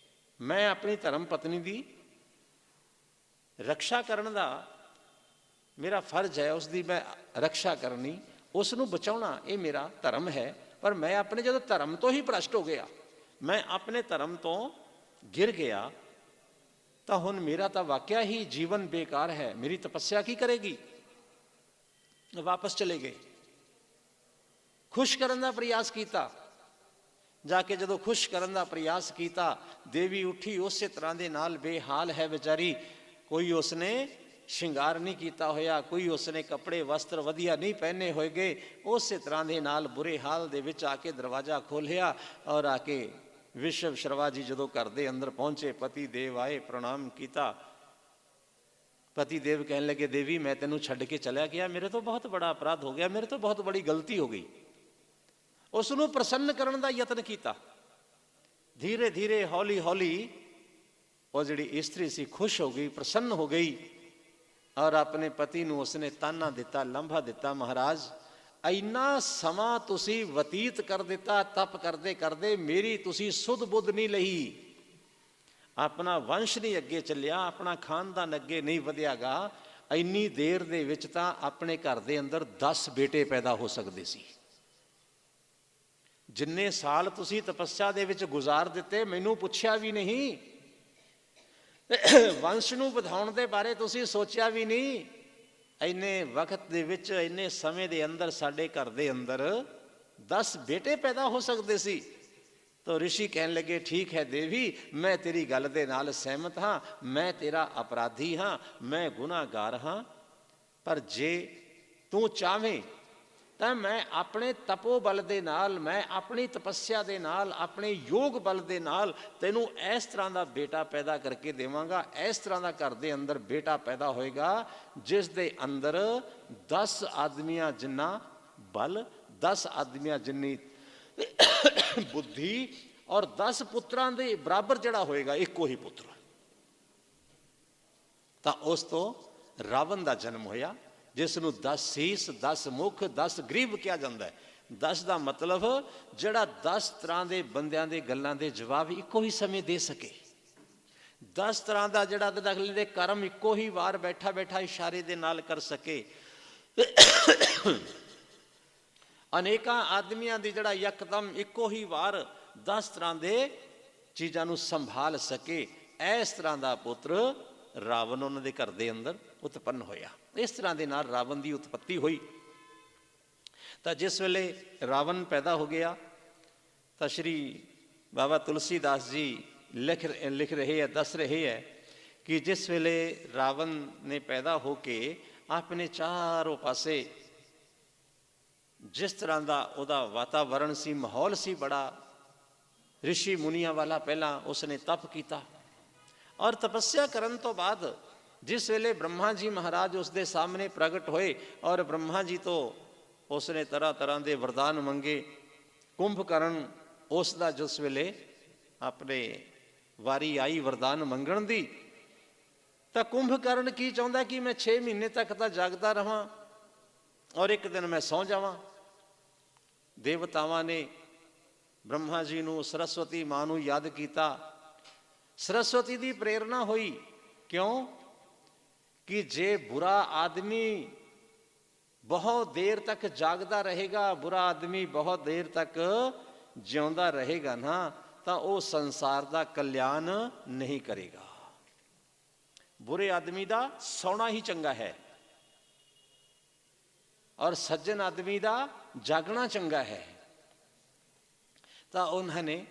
ਮੈਂ ਆਪਣੀ ਧਰਮ ਪਤਨੀ ਦੀ ਰੱਖਿਆ ਕਰਨ ਦਾ ਮੇਰਾ ਫਰਜ਼ ਹੈ, ਉਸ ਦੀ ਮੈਂ ਰੱਖਿਆ ਕਰਨੀ, ਉਸ ਨੂੰ ਬਚਾਉਣਾ ਇਹ ਮੇਰਾ ਧਰਮ ਹੈ। ਪਰ ਮੈਂ ਆਪਣੇ ਜਦੋਂ ਧਰਮ ਤੋਂ ਹੀ ਭ੍ਰਸ਼ਟ ਹੋ ਗਿਆ, ਮੈਂ ਆਪਣੇ ਧਰਮ ਤੋਂ ਗਿਰ ਗਿਆ, ਤਾਂ ਹੁਣ ਮੇਰਾ ਤਾਂ ਵਾਕਿਆ ਹੀ ਜੀਵਨ ਬੇਕਾਰ ਹੈ। ਮੇਰੀ ਤਪੱਸਿਆ ਕੀ ਕਰੇਗੀ? ਵਾਪਸ ਚਲੇ ਗਏ। ਖੁਸ਼ ਕਰਨ ਦਾ ਪ੍ਰਯਾਸ ਕੀਤਾ। ਜਾ ਕੇ ਜਦੋਂ ਖੁਸ਼ ਕਰਨ ਦਾ ਪ੍ਰਯਾਸ ਕੀਤਾ, ਦੇਵੀ ਉੱਠੀ ਉਸੇ ਤਰ੍ਹਾਂ ਦੇ ਨਾਲ ਬੇਹਾਲ ਹੈ ਵਿਚਾਰੀ। ਕੋਈ ਉਸਨੇ ਸ਼ਿੰਗਾਰ ਨਹੀਂ ਕੀਤਾ ਹੋਇਆ, ਕੋਈ ਉਸਨੇ ਕੱਪੜੇ ਵਸਤਰ ਵਧੀਆ ਨਹੀਂ ਪਹਿਨੇ ਹੋਏਗੇ। ਉਸੇ ਤਰ੍ਹਾਂ ਦੇ ਨਾਲ ਬੁਰੇ ਹਾਲ ਦੇ ਵਿੱਚ ਆ ਕੇ ਦਰਵਾਜ਼ਾ ਖੋਲ੍ਹਿਆ ਔਰ ਆ ਕੇ ਵਿਸ਼ਵ ਸਰਵਾ ਜੀ ਜਦੋਂ ਘਰ ਦੇ ਅੰਦਰ ਪਹੁੰਚੇ, ਪਤੀ ਦੇਵ ਆਏ, ਪ੍ਰਣਾਮ ਕੀਤਾ। ਪਤੀ ਦੇਵ ਕਹਿਣ ਲੱਗੇ ਦੇਵੀ ਮੈਂ ਤੈਨੂੰ ਛੱਡ ਕੇ ਚਲਿਆ ਗਿਆ, ਮੇਰੇ ਤੋਂ ਬਹੁਤ ਬੜਾ ਅਪਰਾਧ ਹੋ ਗਿਆ, ਮੇਰੇ ਤੋਂ ਬਹੁਤ ਬੜੀ ਗਲਤੀ ਹੋ ਗਈ। ਉਸ ਨੂੰ ਪ੍ਰਸੰਨ ਕਰਨ ਦਾ ਯਤਨ ਕੀਤਾ। ਧੀਰੇ ਧੀਰੇ ਹੌਲੀ ਹੌਲੀ ਉਹ ਜਿਹੜੀ ਇਸਤਰੀ ਸੀ ਖੁਸ਼ ਹੋ ਗਈ, ਪ੍ਰਸੰਨ ਹੋ ਗਈ ਔਰ ਆਪਣੇ ਪਤੀ ਨੂੰ ਉਸਨੇ ਤਾਨਾ ਦਿੱਤਾ, ਲੰਭਾ ਦਿੱਤਾ, ਮਹਾਰਾਜ ਇੰਨਾ ਸਮਾਂ ਤੁਸੀਂ ਬਤੀਤ ਕਰ ਦਿੱਤਾ ਤਪ ਕਰਦੇ ਕਰਦੇ, ਮੇਰੀ ਤੁਸੀਂ ਸੁਧ ਬੁੱਧ ਨਹੀਂ ਲਈ। ਆਪਣਾ ਵੰਸ਼ ਨਹੀਂ ਅੱਗੇ ਚੱਲਿਆ, ਆਪਣਾ ਖਾਨਦਾਨ ਅੱਗੇ ਨਹੀਂ ਵਧਿਆਗਾ, ਇੰਨੀ ਦੇਰ ਦੇ ਵਿੱਚ ਤਾਂ ਆਪਣੇ ਘਰ ਦੇ ਅੰਦਰ 10 ਬੇਟੇ ਪੈਦਾ ਹੋ ਸਕਦੇ ਸੀ। ਜਿੰਨੇ ਸਾਲ ਤੁਸੀਂ ਤਪੱਸਿਆ ਦੇ ਵਿੱਚ ਗੁਜ਼ਾਰ ਦਿੱਤੇ, ਮੈਨੂੰ ਪੁੱਛਿਆ ਵੀ ਨਹੀਂ, ਵੰਸ਼ ਨੂੰ ਵਧਾਉਣ ਦੇ ਬਾਰੇ ਤੁਸੀਂ ਸੋਚਿਆ ਵੀ ਨਹੀਂ। ਇੰਨੇ ਵਕਤ ਦੇ ਵਿੱਚ, ਇੰਨੇ ਸਮੇਂ ਦੇ ਅੰਦਰ ਸਾਡੇ ਘਰ ਦੇ ਅੰਦਰ 10 ਬੇਟੇ ਪੈਦਾ ਹੋ ਸਕਦੇ ਸੀ। ਤਾਂ ਰਿਸ਼ੀ ਕਹਿਣ ਲੱਗੇ, ਠੀਕ ਹੈ ਦੇਵੀ, ਮੈਂ ਤੇਰੀ ਗੱਲ ਦੇ ਨਾਲ ਸਹਿਮਤ ਹਾਂ, ਮੈਂ ਤੇਰਾ ਅਪਰਾਧੀ ਹਾਂ, ਮੈਂ ਗੁਨਾਹਗਾਰ ਹਾਂ, ਪਰ ਜੇ ਤੂੰ ਚਾਹਵੇਂ ਤਾਂ ਮੈਂ ਆਪਣੇ ਤਪੋ ਬਲ ਦੇ ਨਾਲ, ਮੈਂ ਆਪਣੀ ਤਪੱਸਿਆ ਦੇ ਨਾਲ, ਆਪਣੇ ਯੋਗ ਬਲ ਦੇ ਨਾਲ ਤੈਨੂੰ ਇਸ ਤਰ੍ਹਾਂ ਦਾ ਬੇਟਾ ਪੈਦਾ ਕਰਕੇ ਦੇਵਾਂਗਾ, ਇਸ ਤਰ੍ਹਾਂ ਦਾ ਘਰ ਦੇ ਅੰਦਰ ਬੇਟਾ ਪੈਦਾ ਹੋਏਗਾ ਜਿਸ ਦੇ ਅੰਦਰ 10 ਆਦਮੀਆਂ ਜਿੰਨਾ ਬਲ, 10 ਆਦਮੀਆਂ ਜਿੰਨੀ ਬੁੱਧੀ ਔਰ 10 ਪੁੱਤਰਾਂ ਦੇ ਬਰਾਬਰ ਜਿਹੜਾ ਹੋਏਗਾ, ਇੱਕੋ ਹੀ ਪੁੱਤਰ। ਤਾਂ ਉਸ ਤੋਂ ਰਾਵਣ ਦਾ ਜਨਮ ਹੋਇਆ, ਜਿਸ ਨੂੰ 10 ਸੀਸ, 10 ਮੁਖ, 10 ਗਰੀਬ ਕਿਹਾ ਜਾਂਦਾ ਹੈ। 10 ਦਾ ਮਤਲਬ ਜਿਹੜਾ 10 ਤਰ੍ਹਾਂ ਦੇ ਬੰਦਿਆਂ ਦੇ ਗੱਲਾਂ ਦੇ ਜਵਾਬ ਇੱਕੋ ਹੀ ਸਮੇਂ ਦੇ ਸਕੇ, 10 ਤਰ੍ਹਾਂ ਦਾ ਜਿਹੜਾ ਅਗਲੇ ਦੇ ਕਰਮ ਇੱਕੋ ਹੀ ਵਾਰ ਬੈਠਾ ਬੈਠਾ ਇਸ਼ਾਰੇ ਦੇ ਨਾਲ ਕਰ ਸਕੇ। ਅਨੇਕਾਂ ਆਦਮੀਆਂ ਦੀ ਜਿਹੜਾ ਯਕਦਮ ਇੱਕੋ ਹੀ ਵਾਰ 10 ਤਰ੍ਹਾਂ ਦੇ ਚੀਜ਼ਾਂ ਨੂੰ ਸੰਭਾਲ ਸਕੇ, ਇਸ ਤਰ੍ਹਾਂ ਦਾ ਪੁੱਤਰ ਰਾਵਣ ਉਹਨਾਂ ਦੇ ਘਰ ਦੇ ਅੰਦਰ ਉਤਪੰਨ ਹੋਇਆ। ਇਸ ਤਰ੍ਹਾਂ ਦੇ ਨਾਲ ਰਾਵਣ ਦੀ ਉਤਪੱਤੀ ਹੋਈ। ਤਾਂ ਜਿਸ ਵੇਲੇ ਰਾਵਣ ਪੈਦਾ ਹੋ ਗਿਆ ਤਾਂ ਸ਼੍ਰੀ ਬਾਬਾ ਤੁਲਸੀਦਾਸ ਜੀ ਲਿਖ ਰਹੇ ਹੈ, ਦੱਸ ਰਹੇ ਹੈ ਕਿ ਜਿਸ ਵੇਲੇ ਰਾਵਣ ਨੇ ਪੈਦਾ ਹੋ ਕੇ ਆਪਣੇ ਚਾਰੋਂ ਪਾਸੇ ਜਿਸ ਤਰ੍ਹਾਂ ਦਾ ਉਹਦਾ ਵਾਤਾਵਰਣ ਸੀ, ਮਾਹੌਲ ਸੀ, ਬੜਾ ਰਿਸ਼ੀ ਮੁਨੀਆਂ ਵਾਲਾ, ਪਹਿਲਾਂ ਉਸਨੇ ਤਪ ਕੀਤਾ ਔਰ ਤਪੱਸਿਆ ਕਰਨ ਤੋਂ ਬਾਅਦ ਜਿਸ ਵੇਲੇ ਬ੍ਰਹਮਾ ਜੀ ਮਹਾਰਾਜ ਉਸ ਦੇ ਸਾਹਮਣੇ ਪ੍ਰਗਟ ਹੋਏ ਔਰ ਬ੍ਰਹਮਾ ਜੀ ਤੋਂ ਉਸਨੇ ਤਰ੍ਹਾਂ ਤਰ੍ਹਾਂ ਦੇ ਵਰਦਾਨ ਮੰਗੇ। ਕੁੰਭਕਰਨ ਉਸ ਦਾ ਜਿਸ ਵੇਲੇ ਆਪਣੇ ਵਾਰੀ ਆਈ ਵਰਦਾਨ ਮੰਗਣ ਦੀ, ਤਾਂ ਕੁੰਭਕਰਨ ਕੀ ਚਾਹੁੰਦਾ ਕਿ ਮੈਂ 6 ਮਹੀਨੇ ਤੱਕ ਤਾਂ ਜਾਗਦਾ ਰਹਾਂ ਔਰ ਇੱਕ ਦਿਨ ਮੈਂ ਸੌਂ ਜਾਵਾਂ। ਦੇਵਤਾਵਾਂ ਨੇ ਬ੍ਰਹਮਾ ਜੀ ਨੂੰ, ਸਰਸਵਤੀ ਮਾਂ ਨੂੰ ਯਾਦ ਕੀਤਾ। ਸਰਸਵਤੀ ਦੀ ਪ੍ਰੇਰਨਾ ਹੋਈ, ਕਿਉਂ ਕਿ ਜੇ ਬੁਰਾ ਆਦਮੀ ਬਹੁਤ ਦੇਰ ਤੱਕ ਜਾਗਦਾ ਰਹੇਗਾ, ਬੁਰਾ ਆਦਮੀ ਬਹੁਤ ਦੇਰ ਤੱਕ ਜਿਉਂਦਾ ਰਹੇਗਾ ਨਾ, ਤਾਂ ਉਹ ਸੰਸਾਰ ਦਾ ਕਲਿਆਣ ਨਹੀਂ ਕਰੇਗਾ। ਬੁਰੇ ਆਦਮੀ ਦਾ ਸੌਣਾ ਹੀ ਚੰਗਾ ਹੈ ਔਰ ਸੱਜਣ ਆਦਮੀ ਦਾ ਜਾਗਣਾ ਚੰਗਾ ਹੈ। ਤਾਂ ਉਹਨਾਂ ਨੇ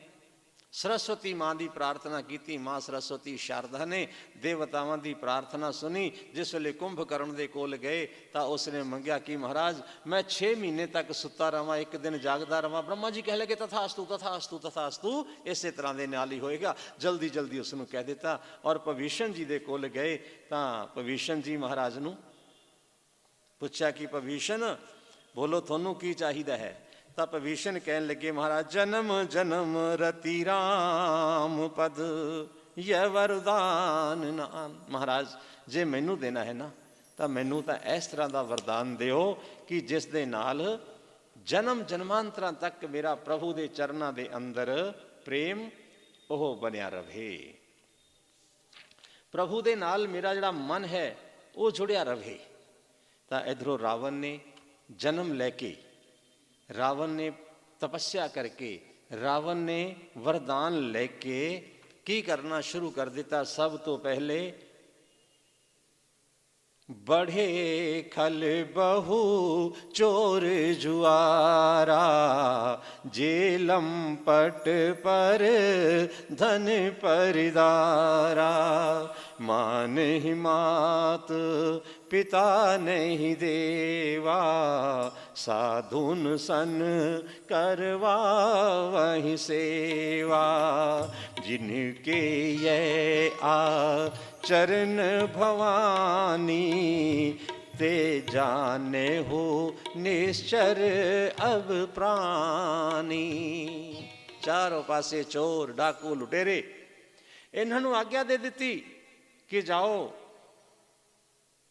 ਸਰਸਵਤੀ ਮਾਂ ਦੀ ਪ੍ਰਾਰਥਨਾ ਕੀਤੀ। ਮਾਂ ਸਰਸਵਤੀ ਸ਼ਾਰਦਾ ਨੇ ਦੇਵਤਾਵਾਂ ਦੀ ਪ੍ਰਾਰਥਨਾ ਸੁਣੀ। ਜਿਸ ਵੇਲੇ ਕੁੰਭਕਰਨ ਦੇ ਕੋਲ ਗਏ ਤਾਂ ਉਸਨੇ ਮੰਗਿਆ ਕਿ ਮਹਾਰਾਜ ਮੈਂ 6 ਮਹੀਨੇ ਤੱਕ ਸੁੱਤਾ ਰਵਾਂ, ਇੱਕ ਦਿਨ ਜਾਗਦਾ ਰਵਾਂ। ਬ੍ਰਹਮਾ ਜੀ ਕਹਿ ਲਗੇ ਤਥਾਸਤੂ ਤਥਾਸਤੂ ਤਥਾਸਤੂ, ਇਸੇ ਤਰ੍ਹਾਂ ਦੇ ਨਾਲ ਹੀ ਹੋਏਗਾ। ਜਲਦੀ ਜਲਦੀ ਉਸ ਨੂੰ ਕਹਿ ਦਿੱਤਾ ਔਰ ਭਵਿਸ਼ਣ ਜੀ ਦੇ ਕੋਲ ਗਏ ਤਾਂ ਭਵਿਸ਼ਣ ਜੀ ਮਹਾਰਾਜ ਨੂੰ ਪੁੱਛਿਆ ਕਿ ਭਵਿਸ਼ਣ ਬੋਲੋ ਤੁਹਾਨੂੰ ਕੀ ਚਾਹੀਦਾ ਹੈ। ਤਾਂ ਭਵਿਸ਼ਣ ਕਹਿਣ ਲੱਗੇ ਮਹਾਰਾਜ ਜਨਮ ਜਨਮ ਰਤੀ ਰਾਮ ਪਦ ਯਹ ਵਰਦਾਨ ਨਾਮ। ਮਹਾਰਾਜ ਜੇ ਮੈਨੂੰ ਦੇਣਾ ਹੈ ਨਾ ਤਾਂ ਮੈਨੂੰ ਤਾਂ ਇਸ ਤਰ੍ਹਾਂ ਦਾ ਵਰਦਾਨ ਦਿਓ ਕਿ ਜਿਸ ਦੇ ਨਾਲ ਜਨਮ ਜਨਮਾਂਤਰਾਂ ਤੱਕ ਮੇਰਾ ਪ੍ਰਭੂ ਦੇ ਚਰਨਾਂ ਦੇ ਅੰਦਰ ਪ੍ਰੇਮ ਉਹ ਬਣਿਆ ਰਹੇ, ਪ੍ਰਭੂ ਦੇ ਨਾਲ ਮੇਰਾ ਜਿਹੜਾ ਮਨ ਹੈ ਉਹ ਜੁੜਿਆ ਰਹੇ। ਤਾਂ ਇਧਰੋਂ ਰਾਵਣ ਨੇ ਜਨਮ ਲੈ ਕੇ, ਰਾਵਣ ਨੇ ਤਪੱਸਿਆ ਕਰਕੇ, ਰਾਵਣ ਨੇ ਵਰਦਾਨ ਲੈ ਕੇ ਕੀ ਕਰਨਾ ਸ਼ੁਰੂ ਕਰ ਦਿੱਤਾ। ਸਭ ਤੋਂ ਪਹਿਲੇ बढ़े खल बहु चोर जुआरा, जेलम पट पर धन परिदारा। मां नहीं मात पिता नहीं देवा, साधुन सन करवा वही सेवा। जिनके ये चरण भवानी, ते जाने हो निश्चर अब प्राणी। चारों पासे चोर डाकू लुटेरे, इन्होंने आज्ञा दे दी कि जाओ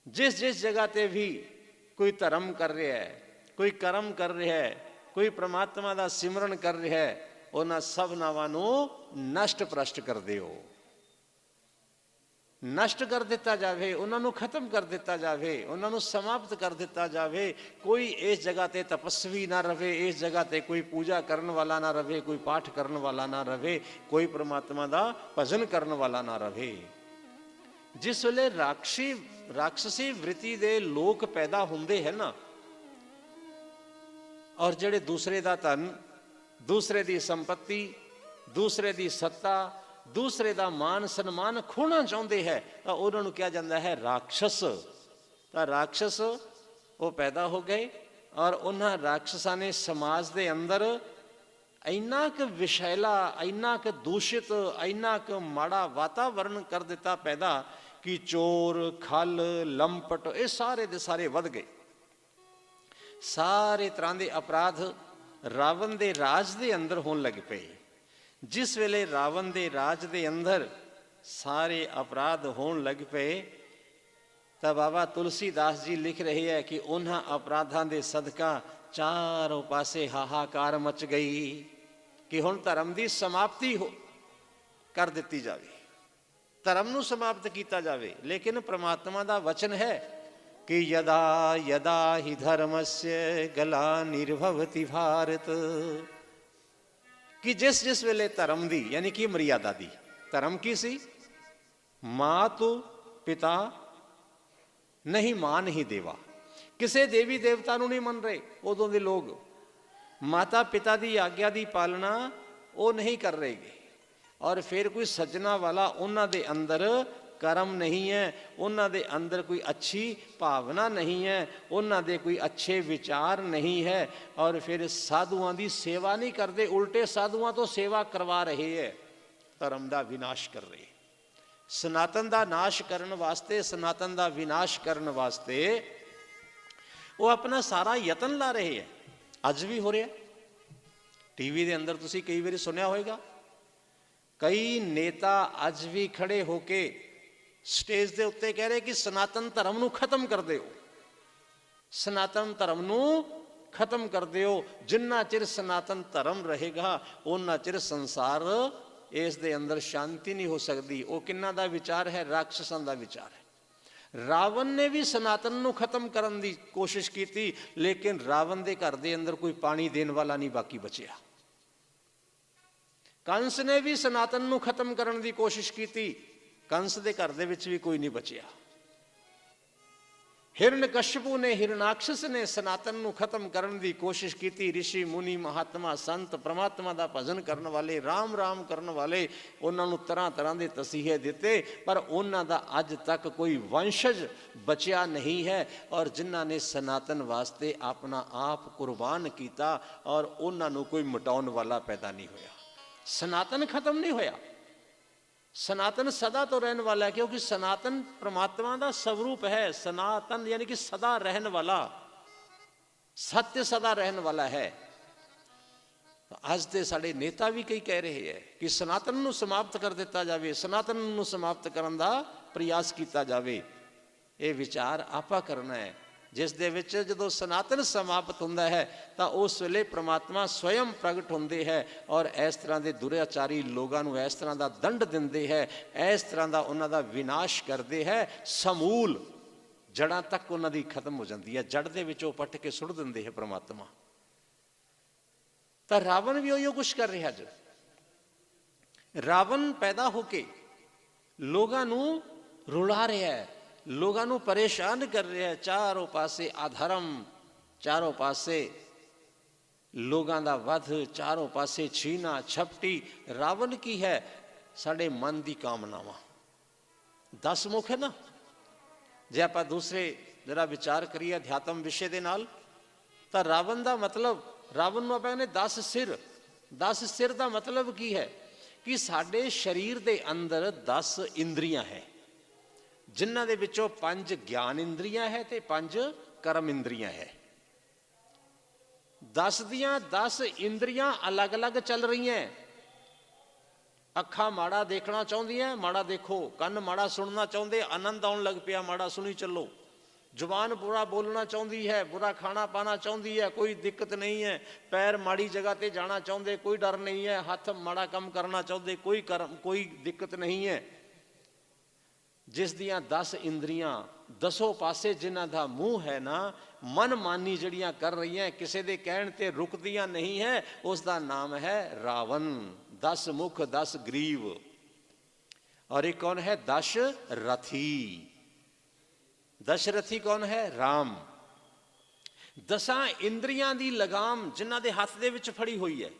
जिस जिस जगह ते भी कोई धर्म कर रहा है, कोई कर्म कर रहा है, कोई परमात्मा का सिमरन कर रहा है, उन्होंने सब नावां नूं नष्ट भ्रष्ट कर दिओ। ਨਸ਼ਟ ਕਰ ਦਿੱਤਾ ਜਾਵੇ, ਉਹਨਾਂ ਨੂੰ ਖਤਮ ਕਰ ਦਿੱਤਾ ਜਾਵੇ, ਉਹਨਾਂ ਨੂੰ ਸਮਾਪਤ ਕਰ ਦਿੱਤਾ ਜਾਵੇ। ਕੋਈ ਇਸ ਜਗ੍ਹਾ ਤੇ ਤਪਸਵੀ ਨਾ ਰਵੇ, ਇਸ ਜਗ੍ਹਾ ਤੇ ਕੋਈ ਪੂਜਾ ਕਰਨ ਵਾਲਾ ਨਾ ਰਵੇ, ਕੋਈ ਪਾਠ ਕਰਨ ਵਾਲਾ ਨਾ ਰਵੇ, ਕੋਈ ਪ੍ਰਮਾਤਮਾ ਦਾ ਭਜਨ ਕਰਨ ਵਾਲਾ ਨਾ ਰਵੇ। ਜਿਸ ਵੇਲੇ ਰਾਖਸੀ ਵ੍ਰਿਤੀ ਦੇ ਲੋਕ ਪੈਦਾ ਹੁੰਦੇ ਹੈ ਨਾ, ਔਰ ਜਿਹੜੇ ਦੂਸਰੇ ਦਾ ਧਨ, ਦੂਸਰੇ ਦੀ ਸੰਪत्ति, ਦੂਸਰੇ ਦੀ ਸੱਤਾ, ਦੂਸਰੇ ਦਾ ਮਾਨ ਸਨਮਾਨ ਖੋਣਾ ਚਾਹੁੰਦੇ ਹੈ, ਤਾਂ ਉਹਨਾਂ ਨੂੰ ਕਿਹਾ ਜਾਂਦਾ ਹੈ ਰਾਖਸ਼। ਤਾਂ ਰਾਖਸ਼ ਉਹ ਪੈਦਾ ਹੋ ਗਏ, ਔਰ ਉਹਨਾਂ ਰਾਖਸ਼ਾਂ ਨੇ ਸਮਾਜ ਦੇ ਅੰਦਰ ਇੰਨਾ ਕੁ ਵਿਸ਼ੈਲਾ, ਇੰਨਾ ਕੁ ਦੂਸ਼ਿਤ, ਇੰਨਾ ਕੁ ਮਾੜਾ ਵਾਤਾਵਰਨ ਕਰ ਦਿੱਤਾ ਪੈਦਾ ਕਿ ਚੋਰ, ਖਲ, ਲੰਪਟ ਇਹ ਸਾਰੇ ਦੇ ਸਾਰੇ ਵੱਧ ਗਏ। ਸਾਰੇ ਤਰ੍ਹਾਂ ਦੇ ਅਪਰਾਧ ਰਾਵਣ ਦੇ ਰਾਜ ਦੇ ਅੰਦਰ ਹੋਣ ਲੱਗ ਪਏ। ਜਿਸ ਵੇਲੇ ਰਾਵਣ ਦੇ ਰਾਜ ਦੇ ਅੰਦਰ ਸਾਰੇ ਅਪਰਾਧ ਹੋਣ ਲੱਗ ਪਏ, ਤਾਂ ਬਾਬਾ ਤੁਲਸੀਦਾਸ ਜੀ ਲਿਖ ਰਹੇ ਹੈ ਕਿ ਉਹਨਾਂ ਅਪਰਾਧਾਂ ਦੇ ਸਦਕਾ ਚਾਰੋਂ ਪਾਸੇ ਹਾਹਾਕਾਰ ਮਚ ਗਈ ਕਿ ਹੁਣ ਧਰਮ ਦੀ ਸਮਾਪਤੀ ਕਰ ਦਿੱਤੀ ਜਾਵੇ, ਧਰਮ ਨੂੰ ਸਮਾਪਤ ਕੀਤਾ ਜਾਵੇ। ਲੇਕਿਨ ਪ੍ਰਮਾਤਮਾ ਦਾ ਵਚਨ ਹੈ ਕਿ ਯਦਾ ਯਦਾ ਹੀ ਧਰਮਸਯ ਗਲਾ ਨਿਰਭਵਤੀ ਭਾਰਤ, ਕਿ ਜਿਸ ਜਿਸ ਵੇਲੇ ਧਰਮ ਦੀ ਯਾਨੀ ਕਿ ਮਰਿਆਦਾ ਦੀ, ਧਰਮ ਕੀ ਸੀ? ਮਾਂ ਤੋਂ ਪਿਤਾ ਨਹੀਂ, ਮਾਂ ਨਹੀਂ ਦੇਵਾ, ਕਿਸੇ ਦੇਵੀ ਦੇਵਤਾ ਨੂੰ ਨਹੀਂ ਮੰਨ ਰਹੇ ਉਦੋਂ ਦੇ ਲੋਕ। ਮਾਤਾ ਪਿਤਾ ਦੀ ਆਗਿਆ ਦੀ ਪਾਲਣਾ ਉਹ ਨਹੀਂ ਕਰ ਰਹੇਗੇ, ਔਰ ਫਿਰ ਕੋਈ ਸੱਜਣਾ ਵਾਲਾ ਉਹਨਾਂ ਦੇ ਅੰਦਰ ਕਰਮ ਨਹੀਂ ਹੈ, ਉਹਨਾਂ ਦੇ ਅੰਦਰ ਕੋਈ ਅੱਛੀ ਭਾਵਨਾ ਨਹੀਂ ਹੈ, ਉਹਨਾਂ ਦੇ ਕੋਈ ਅੱਛੇ ਵਿਚਾਰ ਨਹੀਂ ਹੈ, ਔਰ ਫਿਰ ਸਾਧੂਆਂ ਦੀ ਸੇਵਾ ਨਹੀਂ ਕਰਦੇ, ਉਲਟੇ ਸਾਧੂਆਂ ਤੋਂ ਸੇਵਾ ਕਰਵਾ ਰਹੇ ਹੈ, ਧਰਮ ਦਾ ਵਿਨਾਸ਼ ਕਰ ਰਹੇ। ਸਨਾਤਨ ਦਾ ਨਾਸ਼ ਕਰਨ ਵਾਸਤੇ, ਸਨਾਤਨ ਦਾ ਵਿਨਾਸ਼ ਕਰਨ ਵਾਸਤੇ ਉਹ ਆਪਣਾ ਸਾਰਾ ਯਤਨ ਲਾ ਰਹੇ ਹੈ। ਅੱਜ ਵੀ ਹੋ ਰਿਹਾ, ਟੀਵੀ ਦੇ ਅੰਦਰ ਤੁਸੀਂ ਕਈ ਵਾਰੀ ਸੁਣਿਆ ਹੋਵੇਗਾ, ਕਈ ਨੇਤਾ ਅੱਜ ਵੀ ਖੜੇ ਹੋ ਕੇ ਸਟੇਜ ਦੇ ਉੱਤੇ ਕਹਿ ਰਹੇ ਕਿ ਸਨਾਤਨ ਧਰਮ ਨੂੰ ਖਤਮ ਕਰ ਦਿਓ, ਸਨਾਤਨ ਧਰਮ ਨੂੰ ਖਤਮ ਕਰ ਦਿਓ। ਜਿੰਨਾ ਚਿਰ ਸਨਾਤਨ ਧਰਮ ਰਹੇਗਾ ਉਹਨਾਂ ਚਿਰ ਸੰਸਾਰ ਇਸ ਦੇ ਅੰਦਰ ਸ਼ਾਂਤੀ ਨਹੀਂ ਹੋ ਸਕਦੀ। ਉਹ ਕਿੰਨਾ ਦਾ ਵਿਚਾਰ ਹੈ? ਰਾਖਸ਼ਾਂ ਦਾ ਵਿਚਾਰ ਹੈ। ਰਾਵਣ ਨੇ ਵੀ ਸਨਾਤਨ ਨੂੰ ਖਤਮ ਕਰਨ ਦੀ ਕੋਸ਼ਿਸ਼ ਕੀਤੀ, ਲੇਕਿਨ ਰਾਵਣ ਦੇ ਘਰ ਦੇ ਅੰਦਰ ਕੋਈ ਪਾਣੀ ਦੇਣ ਵਾਲਾ ਨਹੀਂ ਬਾਕੀ ਬਚਿਆ। ਕੰਸ ਨੇ ਵੀ ਸਨਾਤਨ ਨੂੰ ਖਤਮ ਕਰਨ ਦੀ ਕੋਸ਼ਿਸ਼ ਕੀਤੀ, ਕੰਸ ਦੇ ਘਰ ਦੇ ਵਿੱਚ ਵੀ ਕੋਈ ਨਹੀਂ ਬਚਿਆ। ਹਿਰਣਕਸ਼ਪੂ ਨੇ, ਹਿਰਣਾਕਸ਼ਸ ਨੇ ਸਨਾਤਨ ਨੂੰ ਖਤਮ ਕਰਨ ਦੀ ਕੋਸ਼ਿਸ਼ ਕੀਤੀ। ਰਿਸ਼ੀ ਮੁਨੀ, ਮਹਾਤਮਾ, ਸੰਤ, ਪ੍ਰਮਾਤਮਾ ਦਾ ਭਜਨ ਕਰਨ ਵਾਲੇ, ਰਾਮ ਰਾਮ ਕਰਨ ਵਾਲੇ, ਉਹਨਾਂ ਨੂੰ ਤਰ੍ਹਾਂ ਤਰ੍ਹਾਂ ਦੇ ਤਸੀਹੇ ਦਿੱਤੇ, ਪਰ ਉਹਨਾਂ ਦਾ ਅੱਜ ਤੱਕ ਕੋਈ ਵੰਸ਼ਜ ਬਚਿਆ ਨਹੀਂ ਹੈ। ਔਰ ਜਿਨ੍ਹਾਂ ਨੇ ਸਨਾਤਨ ਵਾਸਤੇ ਆਪਣਾ ਆਪ ਕੁਰਬਾਨ ਕੀਤਾ, ਔਰ ਉਹਨਾਂ ਨੂੰ ਕੋਈ ਮਿਟਾਉਣ ਵਾਲਾ ਪੈਦਾ ਨਹੀਂ ਹੋਇਆ। ਸਨਾਤਨ ਖਤਮ ਨਹੀਂ ਹੋਇਆ, सनातन सदा तो रहने वाला है, क्योंकि सनातन परमात्मा का स्वरूप है। सनातन यानी कि सदा रहने वाला, सत्य सदा रहने वाला है। तो अज के साडे नेता भी कई कह रहे हैं कि सनातन नूं समाप्त कर दिता जाए, सनातन नूं समाप्त करन दा प्रयास किया जाए। ये विचार आपा करना है, जिस दे विच जदों सनातन समाप्त हुंदा है तो उस वेले परमात्मा स्वयं प्रगट होंदे है और इस तरह के दुराचारी लोगों को इस तरह का दंड दिंदे है, इस तरह का उन्हां दा विनाश करते हैं। समूल जड़ां तक उन्हां दी खत्म हो जाती है, जड़ दे विचों पट के सुट दिंदे है परमात्मा। तो रावण भी उहियो कुछ कर रहा। अज रावण पैदा होके लोगों को रुला रहा है, लोगों को परेशान कर रहा है। चारों पासे अधर्म, चारों पासे लोगों का वध, चारों पासे छीना छपटी। रावण की है? साडे मन की कामनावां। 10 मुख है ना, जे आप दूसरे जरा विचार करिए अध्यात्म विषय के नाल, तो रावण का मतलब, रावण नूं आपां कहने 10 सिर। 10 सिर का मतलब की है कि साडे शरीर के अंदर 10 इंद्रियां है, जिन्हां दे विचों 5 ज्ञान इंद्रियां है ते 5 कर्म इंद्रियां है। 10 दियां 10 इंद्रियां अलग अलग चल रही हैं। अखा माड़ा देखना चाहती है, माड़ा देखो। कन्न माड़ा सुनना चाहते, आनंद आउण लग पिया, माड़ा सुनी चलो। जुबान बुरा बोलना चाहती है, बुरा खाना पाना चाहती है, कोई दिक्कत नहीं है। पैर माड़ी जगह ते जाना चाहते, कोई डर नहीं है। हाथ माड़ा काम करना चाहते, कोई दिक्कत नहीं है। ਜਿਸ ਦੀਆਂ 10 ਇੰਦਰੀਆਂ 10 ਪਾਸੇ ਜਿਨ੍ਹਾਂ ਦਾ ਮੂੰਹ ਹੈ ਨਾ, ਮਨ ਮਾਨੀ ਜਿਹੜੀਆਂ ਕਰ ਰਹੀਆਂ, ਕਿਸੇ ਦੇ ਕਹਿਣ ਤੇ ਰੁਕਦੀਆਂ ਨਹੀਂ ਹੈ, ਉਸ ਦਾ ਨਾਮ ਹੈ ਰਾਵਣ। 10 ਮੁਖ 10 ਗਰੀਵ। और एक कौन है? दशरथी। दशरथी कौन है? राम। 10 ਇੰਦਰੀਆਂ ਦੀ ਲਗਾਮ ਜਿਨ੍ਹਾਂ ਦੇ ਹੱਥ ਦੇ ਵਿੱਚ ਫੜੀ ਹੋਈ ਹੈ,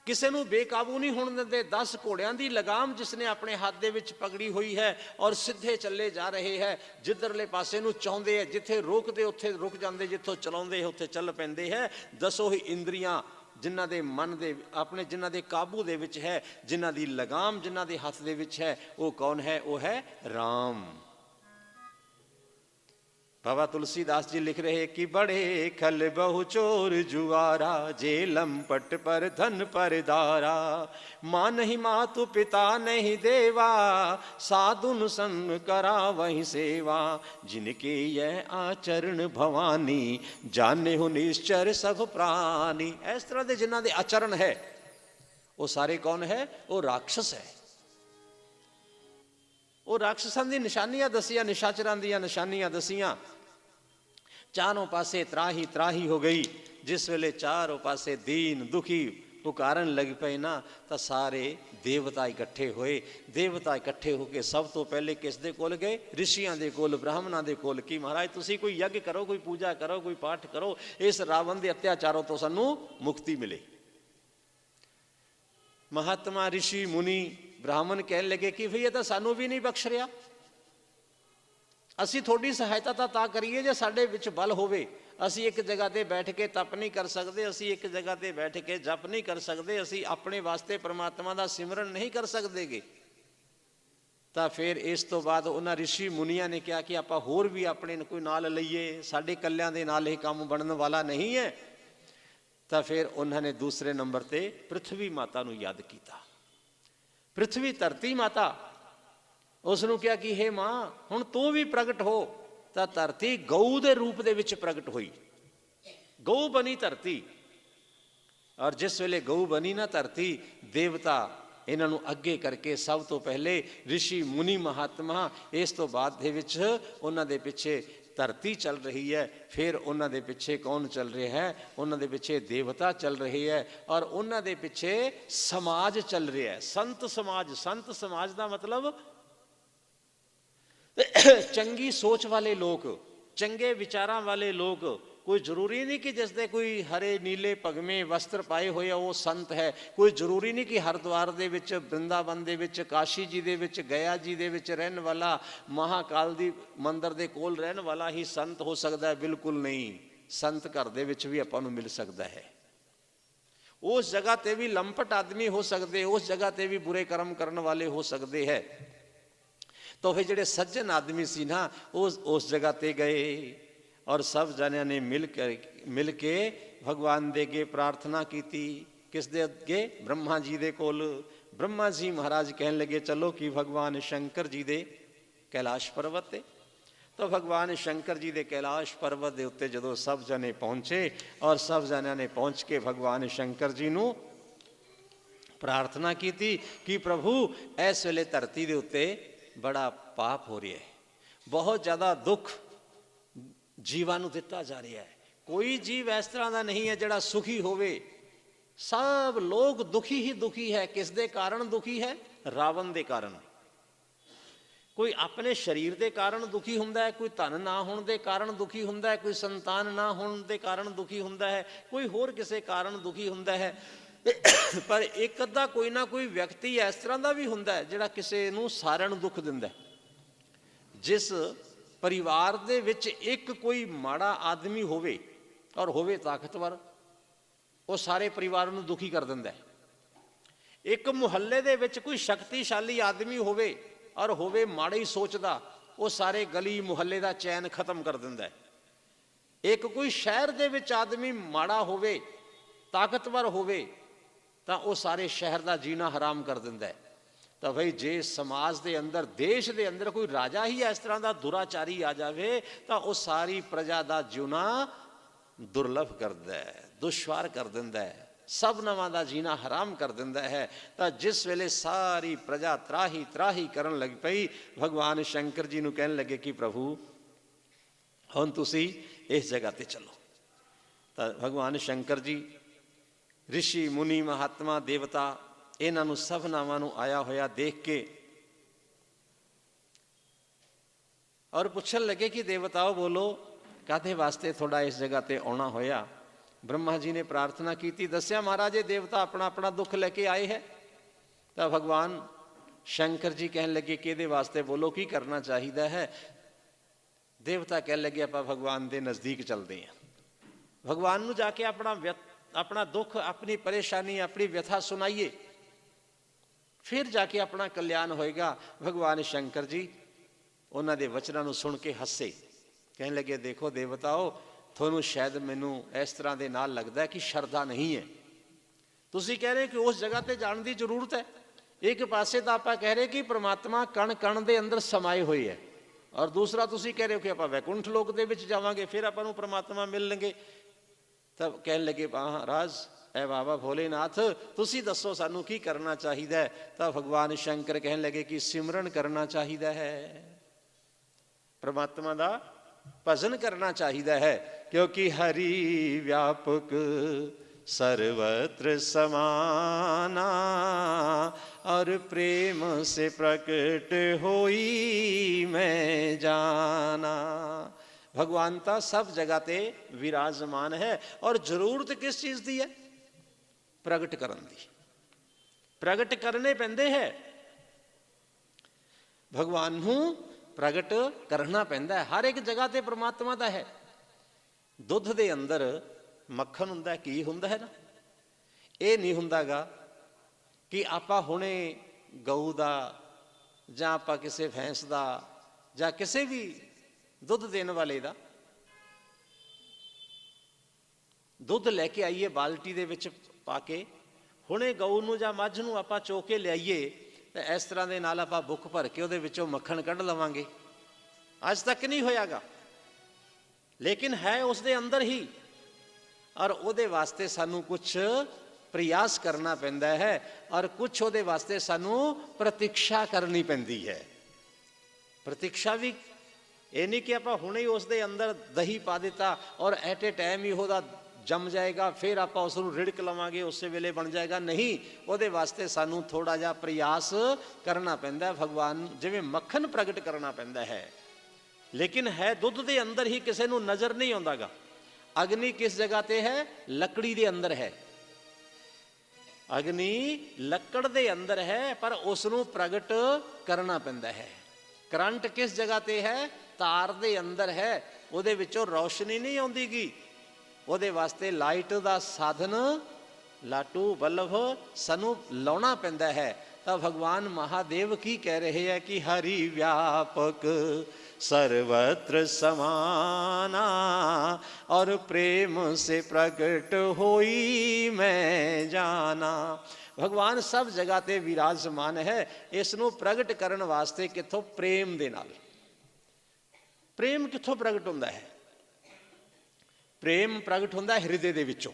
ਕਿਸੇ ਨੂੰ ਬੇਕਾਬੂ ਨਹੀਂ ਹੋਣ ਦਿੰਦੇ। 10 ਘੋੜਿਆਂ ਦੀ ਲਗਾਮ ਜਿਸਨੇ ਆਪਣੇ ਹੱਥ ਦੇ ਵਿੱਚ ਪਕੜੀ ਹੋਈ ਹੈ, ਔਰ ਸਿੱਧੇ ਚੱਲੇ ਜਾ ਰਹੇ ਹੈ ਜਿੱਧਰਲੇ ਪਾਸੇ ਨੂੰ ਚਾਹੁੰਦੇ ਹੈ। ਜਿੱਥੇ ਰੋਕਦੇ ਉੱਥੇ ਰੁਕ ਜਾਂਦੇ, ਜਿੱਥੋਂ ਚਲਾਉਂਦੇ ਉੱਥੇ ਚੱਲ ਪੈਂਦੇ ਹੈ। 10 ਹੀ ਇੰਦਰੀਆਂ ਜਿਨ੍ਹਾਂ ਦੇ ਮਨ ਦੇ ਆਪਣੇ, ਜਿਨ੍ਹਾਂ ਦੇ ਕਾਬੂ ਦੇ ਵਿੱਚ ਹੈ, ਜਿਨ੍ਹਾਂ ਦੀ ਲਗਾਮ ਜਿਨ੍ਹਾਂ ਦੇ ਹੱਥ ਦੇ ਵਿੱਚ ਹੈ, ਉਹ ਕੌਣ ਹੈ? ਉਹ ਹੈ ਰਾਮ। बाबा तुलसीदास जी लिख रहे कि बड़े खल बहु चोर जुआरा, जे लंपट पर धन पर दारा, माँ नहीं मातु पिता नहीं देवा, साधुन सन करा वही सेवा, जिनके यह आचरण भवानी, जाने हो निश्चर सब प्राणी। इस तरह के जिन्हों के आचरण है वो सारे कौन है? वो राक्षस है। ਉਹ ਰਾਖਸ਼ਾਂ ਦੀ ਨਿਸ਼ਾਨੀਆਂ ਦਸੀਆਂ, ਨਿਸ਼ਾਚਰਾਂ ਦੀਆਂ ਨਿਸ਼ਾਨੀਆਂ ਦਸੀਆਂ। ਚਾਰੋਂ ਪਾਸੇ ਤਰਾਹੀ ਤਰਾਹੀ ਹੋ ਗਈ। ਜਿਸ ਵੇਲੇ ਚਾਰੋਂ ਪਾਸੇ ਦੀਨ ਦੁਖੀ ਪੁਕਾਰਨ ਲੱਗ ਪਏ ਨਾ, ਤਾਂ ਸਾਰੇ ਦੇਵਤਾ ਇਕੱਠੇ ਹੋਏ। ਦੇਵਤਾ ਇਕੱਠੇ ਹੋ ਕੇ ਸਭ ਤੋਂ ਪਹਿਲੇ ਕਿਸ ਦੇ ਕੋਲ ਗਏ? ਰਿਸ਼ੀਆਂ ਦੇ ਕੋਲ, ਬ੍ਰਾਹਮਣਾਂ ਦੇ ਕੋਲ। ਕੀ ਮਹਾਰਾਜ ਤੁਸੀਂ ਕੋਈ ਯੱਗ ਕਰੋ, ਕੋਈ ਪੂਜਾ ਕਰੋ, ਕੋਈ ਪਾਠ ਕਰੋ, ਇਸ ਰਾਵਣ ਦੇ ਅਤਿਆਚਾਰਾਂ ਤੋਂ ਸਾਨੂੰ ਮੁਕਤੀ ਮਿਲੇ। ਮਹਾਤਮਾ ਰਿਸ਼ੀ ਮੁਨੀ ब्राह्मण कहने लगे कि भई ये तो सानू भी नहीं बख्श रहा, असी थोड़ी सहायता ਤਾਂ ਕਰੀਏ ਜੇ ਸਾਡੇ ਵਿੱਚ ਬਲ ਹੋਵੇ। ਅਸੀਂ ਇੱਕ ਜਗ੍ਹਾ ਤੇ ਬੈਠ ਕੇ ਤਪ ਨਹੀਂ ਕਰ ਸਕਦੇ, ਅਸੀਂ ਇੱਕ ਜਗ੍ਹਾ ਤੇ ਬੈਠ ਕੇ ਜਪ ਨਹੀਂ ਕਰ ਸਕਦੇ, ਅਸੀਂ ਆਪਣੇ ਵਾਸਤੇ ਪਰਮਾਤਮਾ ਦਾ ਸਿਮਰਨ ਨਹੀਂ ਕਰ ਸਕਦੇਗੇ। ਤਾਂ ਫਿਰ ਇਸ ਤੋਂ ਬਾਅਦ ਉਹਨਾਂ ਰਿਸ਼ੀ ਮੁਨੀਆਂ ਨੇ ਕਿਹਾ ਕਿ ਆਪਾਂ ਹੋਰ ਵੀ ਆਪਣੇ ਕੋਈ ਨਾਲ ਲਈਏ, ਸਾਡੇ ਕੱਲਿਆਂ ਦੇ ਨਾਲ ਇਹ ਕੰਮ ਬਣਨ ਵਾਲਾ ਨਹੀਂ ਹੈ। ਤਾਂ ਫਿਰ ਉਹਨਾਂ ਨੇ ਦੂਸਰੇ ਨੰਬਰ ਤੇ ਪ੍ਰਿਥਵੀ ਮਾਤਾ ਨੂੰ ਯਾਦ ਕੀਤਾ। ਪ੍ਰਿਥਵੀ ਧਰਤੀ ਮਾਤਾ, ਉਸ ਨੂੰ ਕਿਹਾ ਕਿ ਹੇ ਮਾਂ ਹੁਣ ਤੂੰ ਵੀ ਪ੍ਰਗਟ ਹੋ। ਤਾਂ ਧਰਤੀ ਗਊ ਦੇ ਰੂਪ ਦੇ ਵਿੱਚ ਪ੍ਰਗਟ ਹੋਈ। ਗਊ ਬਣੀ ਧਰਤੀ। ਔਰ ਜਿਸ ਵੇਲੇ ਗਊ ਬਣੀ ਨਾ ਧਰਤੀ, ਦੇਵਤਾ ਇਹਨਾਂ ਨੂੰ ਅੱਗੇ ਕਰਕੇ ਸਭ ਤੋਂ ਪਹਿਲੇ ਰਿਸ਼ੀ ਮੁਨੀ ਮਹਾਤਮਾ, ਇਸ ਤੋਂ ਬਾਅਦ ਦੇ ਵਿੱਚ ਉਹਨਾਂ ਦੇ ਪਿੱਛੇ ਧਰਤੀ ਚੱਲ ਰਹੀ ਹੈ। ਫਿਰ ਉਹਨਾਂ ਦੇ ਪਿੱਛੇ ਕੌਣ ਚੱਲ ਰਿਹਾ ਹੈ? ਉਹਨਾਂ ਦੇ ਪਿੱਛੇ ਦੇਵਤਾ ਚੱਲ ਰਹੇ ਹੈ, ਔਰ ਉਹਨਾਂ ਦੇ ਪਿੱਛੇ ਸਮਾਜ ਚੱਲ ਰਿਹਾ ਹੈ, ਸੰਤ ਸਮਾਜ। ਸੰਤ ਸਮਾਜ ਦਾ ਮਤਲਬ ਚੰਗੀ ਸੋਚ ਵਾਲੇ ਲੋਕ, ਚੰਗੇ ਵਿਚਾਰਾਂ ਵਾਲੇ ਲੋਕ। ਕੋਈ ਜ਼ਰੂਰੀ ਨਹੀਂ ਕਿ ਜਿਸ ਦੇ ਕੋਈ ਹਰੇ ਨੀਲੇ ਭਗਵੇਂ ਵਸਤਰ ਪਾਏ ਹੋਏ ਆ ਉਹ ਸੰਤ ਹੈ। ਕੋਈ ਜ਼ਰੂਰੀ ਨਹੀਂ ਕਿ ਹਰਿਦੁਆਰ ਦੇ ਵਿੱਚ, ਬ੍ਰਿੰਦਾਵਨ ਦੇ ਵਿੱਚ, ਕਾਸ਼ੀ ਜੀ ਦੇ ਵਿੱਚ, ਗਿਆ ਜੀ ਦੇ ਵਿੱਚ ਰਹਿਣ ਵਾਲਾ, ਮਹਾਕਾਲ ਦੀ ਮੰਦਰ ਦੇ ਕੋਲ ਰਹਿਣ ਵਾਲਾ ਹੀ ਸੰਤ ਹੋ ਸਕਦਾ ਹੈ। ਬਿਲਕੁਲ ਨਹੀਂ। ਸੰਤ ਘਰ ਦੇ ਵਿੱਚ ਵੀ ਆਪਾਂ ਨੂੰ ਮਿਲ ਸਕਦਾ ਹੈ। ਉਸ ਜਗ੍ਹਾ ਤੇ ਵੀ ਲੰਪਟ ਆਦਮੀ ਹੋ ਸਕਦੇ, ਉਸ ਜਗ੍ਹਾ ਤੇ ਵੀ ਬੁਰੇ ਕਰਮ ਕਰਨ ਵਾਲੇ ਹੋ ਸਕਦੇ ਹੈ। ਤਾਂ ਫਿਰ ਜਿਹੜੇ ਸੱਜਣ ਆਦਮੀ ਸੀ ਨਾ, ਉਸ ਜਗ੍ਹਾ ਤੇ ਗਏ ਔਰ ਸਭ ਜਣਿਆਂ ਨੇ ਮਿਲ ਕੇ ਭਗਵਾਨ ਦੇ ਅੱਗੇ ਪ੍ਰਾਰਥਨਾ ਕੀਤੀ। ਕਿਸ ਦੇ ਅੱਗੇ? ਬ੍ਰਹਮਾ ਜੀ ਦੇ ਕੋਲ। ਬ੍ਰਹਮਾ ਜੀ ਮਹਾਰਾਜ ਕਹਿਣ ਲੱਗੇ ਚਲੋ ਕਿ ਭਗਵਾਨ ਸ਼ੰਕਰ ਜੀ ਦੇ ਕੈਲਾਸ਼ ਪਰਬਤ ਤੇ। ਤਾਂ ਭਗਵਾਨ ਸ਼ੰਕਰ ਜੀ ਦੇ ਕੈਲਾਸ਼ ਪਰਬਤ ਦੇ ਉੱਤੇ ਜਦੋਂ ਸਭ ਜਣੇ ਪਹੁੰਚੇ ਔਰ ਸਭ ਜਣਿਆਂ ਨੇ ਪਹੁੰਚ ਕੇ ਭਗਵਾਨ ਸ਼ੰਕਰ ਜੀ ਨੂੰ ਪ੍ਰਾਰਥਨਾ ਕੀਤੀ ਕਿ ਪ੍ਰਭੂ ਇਸ ਵੇਲੇ ਧਰਤੀ ਦੇ ਉੱਤੇ ਬੜਾ ਪਾਪ ਹੋ ਰਿਹਾ ਹੈ, ਬਹੁਤ ਜ਼ਿਆਦਾ ਦੁੱਖ ਜੀਵਾਂ ਨੂੰ ਦਿੱਤਾ ਜਾ ਰਿਹਾ ਹੈ। ਕੋਈ ਜੀਵ ਇਸ ਤਰ੍ਹਾਂ ਦਾ ਨਹੀਂ ਹੈ ਜਿਹੜਾ ਸੁਖੀ ਹੋਵੇ। ਸਭ ਲੋਕ ਦੁਖੀ ਹੀ ਦੁਖੀ ਹੈ। ਕਿਸ ਦੇ ਕਾਰਨ ਦੁਖੀ ਹੈ? ਰਾਵਣ ਦੇ ਕਾਰਨ। ਕੋਈ ਆਪਣੇ ਸਰੀਰ ਦੇ ਕਾਰਨ ਦੁਖੀ ਹੁੰਦਾ ਹੈ, ਕੋਈ ਧਨ ਨਾ ਹੋਣ ਦੇ ਕਾਰਨ ਦੁਖੀ ਹੁੰਦਾ ਹੈ, ਕੋਈ ਸੰਤਾਨ ਨਾ ਹੋਣ ਦੇ ਕਾਰਨ ਦੁਖੀ ਹੁੰਦਾ ਹੈ, ਕੋਈ ਹੋਰ ਕਿਸੇ ਕਾਰਨ ਦੁਖੀ ਹੁੰਦਾ ਹੈ। ਪਰ ਇੱਕ ਅੱਧਾ ਕੋਈ ਨਾ ਕੋਈ ਵਿਅਕਤੀ ਇਸ ਤਰ੍ਹਾਂ ਦਾ ਵੀ ਹੁੰਦਾ ਹੈ ਜਿਹੜਾ ਕਿਸੇ ਨੂੰ ਸਾਰਿਆਂ ਨੂੰ ਦੁੱਖ ਦਿੰਦਾ। ਜਿਸ ਪਰਿਵਾਰ ਦੇ ਵਿੱਚ ਇੱਕ ਕੋਈ ਮਾੜਾ ਆਦਮੀ ਹੋਵੇ ਔਰ ਹੋਵੇ ਤਾਕਤਵਰ, ਉਹ ਸਾਰੇ ਪਰਿਵਾਰ ਨੂੰ ਦੁਖੀ ਕਰ ਦਿੰਦਾ। ਇੱਕ ਮੁਹੱਲੇ ਦੇ ਵਿੱਚ ਕੋਈ ਸ਼ਕਤੀਸ਼ਾਲੀ ਆਦਮੀ ਹੋਵੇ ਔਰ ਹੋਵੇ ਮਾੜਾ ਹੀ ਸੋਚਦਾ, ਉਹ ਸਾਰੇ ਗਲੀ ਮੁਹੱਲੇ ਦਾ ਚੈਨ ਖਤਮ ਕਰ ਦਿੰਦਾ। ਇੱਕ ਕੋਈ ਸ਼ਹਿਰ ਦੇ ਵਿੱਚ ਆਦਮੀ ਮਾੜਾ ਹੋਵੇ, ਤਾਕਤਵਰ ਹੋਵੇ, ਤਾਂ ਉਹ ਸਾਰੇ ਸ਼ਹਿਰ ਦਾ ਜੀਣਾ ਹਰਾਮ ਕਰ ਦਿੰਦਾ। ਤਾਂ ਬਈ ਜੇ ਸਮਾਜ ਦੇ ਅੰਦਰ, ਦੇਸ਼ ਦੇ ਅੰਦਰ ਕੋਈ ਰਾਜਾ ਹੀ ਇਸ ਤਰ੍ਹਾਂ ਦਾ ਦੁਰਾਚਾਰੀ ਆ ਜਾਵੇ ਤਾਂ ਉਹ ਸਾਰੀ ਪ੍ਰਜਾ ਦਾ ਜਿਉਣਾ ਦੁਰਲਭ ਕਰਦਾ ਹੈ, ਦੁਸ਼ਵਾਰ ਕਰ ਦਿੰਦਾ ਹੈ, सबनावां दा जीना हराम कर दिंदा है। तो जिस वेले सारी प्रजा त्राही त्राही करन लग पई, भगवान शंकर जी नूं कहन लगे कि प्रभु हुण तुसीं इस जगह ते चलो। तो भगवान शंकर जी ऋषि मुनि महात्मा देवता इन्हां नूं सबनावां नूं आया होया देख के और पुछन लगे कि देवताओं बोलो काहदे वास्ते थोड़ा इस जगह ते आना होया। ब्रह्मा जी ने प्रार्थना की, दस्या महाराज ये देवता अपना अपना दुख लेके आए है। तो भगवान शंकर जी कहन लगे कि इहदे वास्ते बोलो की करना चाहिए है। देवता कह लगे आप भगवान के नज़दीक चलते हैं, भगवान नूं जाके अपना दुख अपनी परेशानी अपनी व्यथा सुनाइए, फिर जाके अपना कल्याण होएगा। भगवान शंकर जी उन्हां दे वचनां नूं सुन के हसे, कहने लगे देखो देवताओ थोनू शायद मैनू इस तरह के नाल लगता है कि शरधा नहीं है। तुसीं कह रहे कि उस जगह ते जाने की जरूरत है, एक पासे तो आप कह रहे कि परमात्मा कण कण दे अंदर समाये हुए है, और दूसरा तुसीं कह रहे हो कि आप वैकुंठ लोक दे विच जावांगे फिर आपां परमात्मा मिल लेंगे। तब कहने लगे महाराज ऐ बाबा भोलेनाथ तुसीं दसो सानू की करना चाहिए। तो भगवान शंकर कहने लगे कि सिमरन करना चाहिए है, परमात्मा दा भजन करना चाहिए है, क्योंकि हरि व्यापक सर्वत्र समाना और प्रेम से प्रकट होई मैं जाना। भगवान तो सब जगह ते विराजमान है, और जरूरत किस चीज़ की है? प्रगट करन दी, प्रगट करने पैंदे है, भगवान नूं प्रगट करना पैंदा है। हर एक जगह ते परमात्मा दा है। दुध दे अंदर मक्खन हुंदा घी हुंदा है ना, ये नहीं हुंदा गा कि आपां हुणे गऊ दा जां आपां किसे भैंस दा जां किसे भी दुध देने वाले दा दुध लैके आइए बाल्टी दे विच पा के, हुणे गऊ नूं जां मझ नूं आपां चो के लियाइए तो इस तरह के नाल आपां बुक भर के उहदे विचों मक्खन कढ़ लवांगे, अज तक नहीं होयागा। लेकिन है उसके अंदर ही, और उहदे वास्ते सानू कुछ प्रयास करना पैंदा है, और कुछ उहदे वास्ते सानू प्रतीक्षा करनी पैंदी है। प्रतीक्षा भी ये नहीं कि आपां हुणे ही उसके अंदर दही पा दिता और एट ए टाइम ही उहदा जम जाएगा, फिर आप उसनूं रिड़क लवांगे उस वेले बन जाएगा, नहीं। उहदे वास्ते सानू थोड़ा जिहा प्रयास करना पैंदा है। भगवान जिवें मक्खन प्रगट करना पैंदा है, लेकिन है दुध के अंदर ही, किसी नूं नज़र नहीं आउंदा गा। अग्नि किस जगह ते है? लकड़ी के अंदर है। अग्नि लकड़ के अंदर है, पर उसनूं प्रगट करना पैंदा है। करंट किस जगह ते है? तार के अंदर है, उहदे विचों रोशनी नहीं आउंदी गी। उहदे वास्ते लाइट का साधन लाटू बल्ब सानू लाउणा पैंदा है। तो भगवान महादेव की कह रहे हैं कि हरि व्यापक सर्वत्र समाना और प्रेम से प्रकट होई मैं जाना। भगवान सब जगह ते विराजमान है। इसनों प्रगट करन वास्ते किथों? प्रेम दे नाल। प्रेम किथों प्रगट हुंदा है? प्रेम प्रगट हुंदा हृदय दे विचों।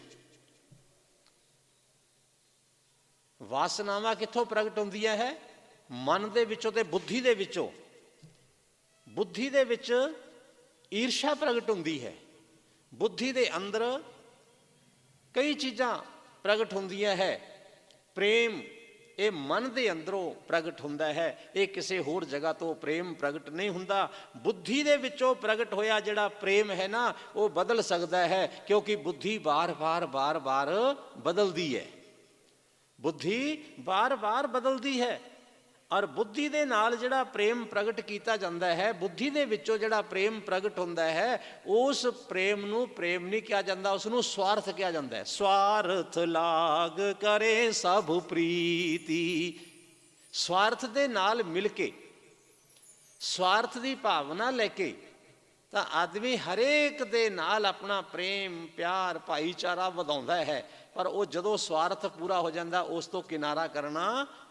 वासनावां किथों प्रगट हुंदियां है? मन दे विचों ते बुद्धि दे विचों। बुद्धि दे विच ईर्षा प्रगट हुंदी है। बुद्धि दे अंदर कई चीज़ां प्रगट हुंदियां है। प्रेम ये मन दे अंदरों प्रगट हुंदा है, ये किसी होर जगह तो प्रेम प्रगट नहीं हुंदा। बुद्धि दे विचों प्रगट होया जिहड़ा प्रेम है ना, वो बदल सकता है, क्योंकि बुद्धि बार बार बार बार बदलती है। बुद्धि बार बार बदलती है, और बुद्धि दे नाल जिहड़ा प्रेम प्रगट किया जाता है, बुद्धि दे विचों जिहड़ा प्रेम प्रगट हुंदा है, उस प्रेम नूं प्रेम नहीं कहा जाता, उसनूं स्वार्थ कहा जाता है। स्वार्थ लाग करे सब प्रीति। स्वार्थ दे नाल मिल के, स्वार्थ की भावना लेके तो आदमी हरेक दे नाल अपना प्रेम प्यार भाईचारा वधाउंदा है, पर वो जदों स्वार्थ पूरा हो जाता उस तो किनारा करना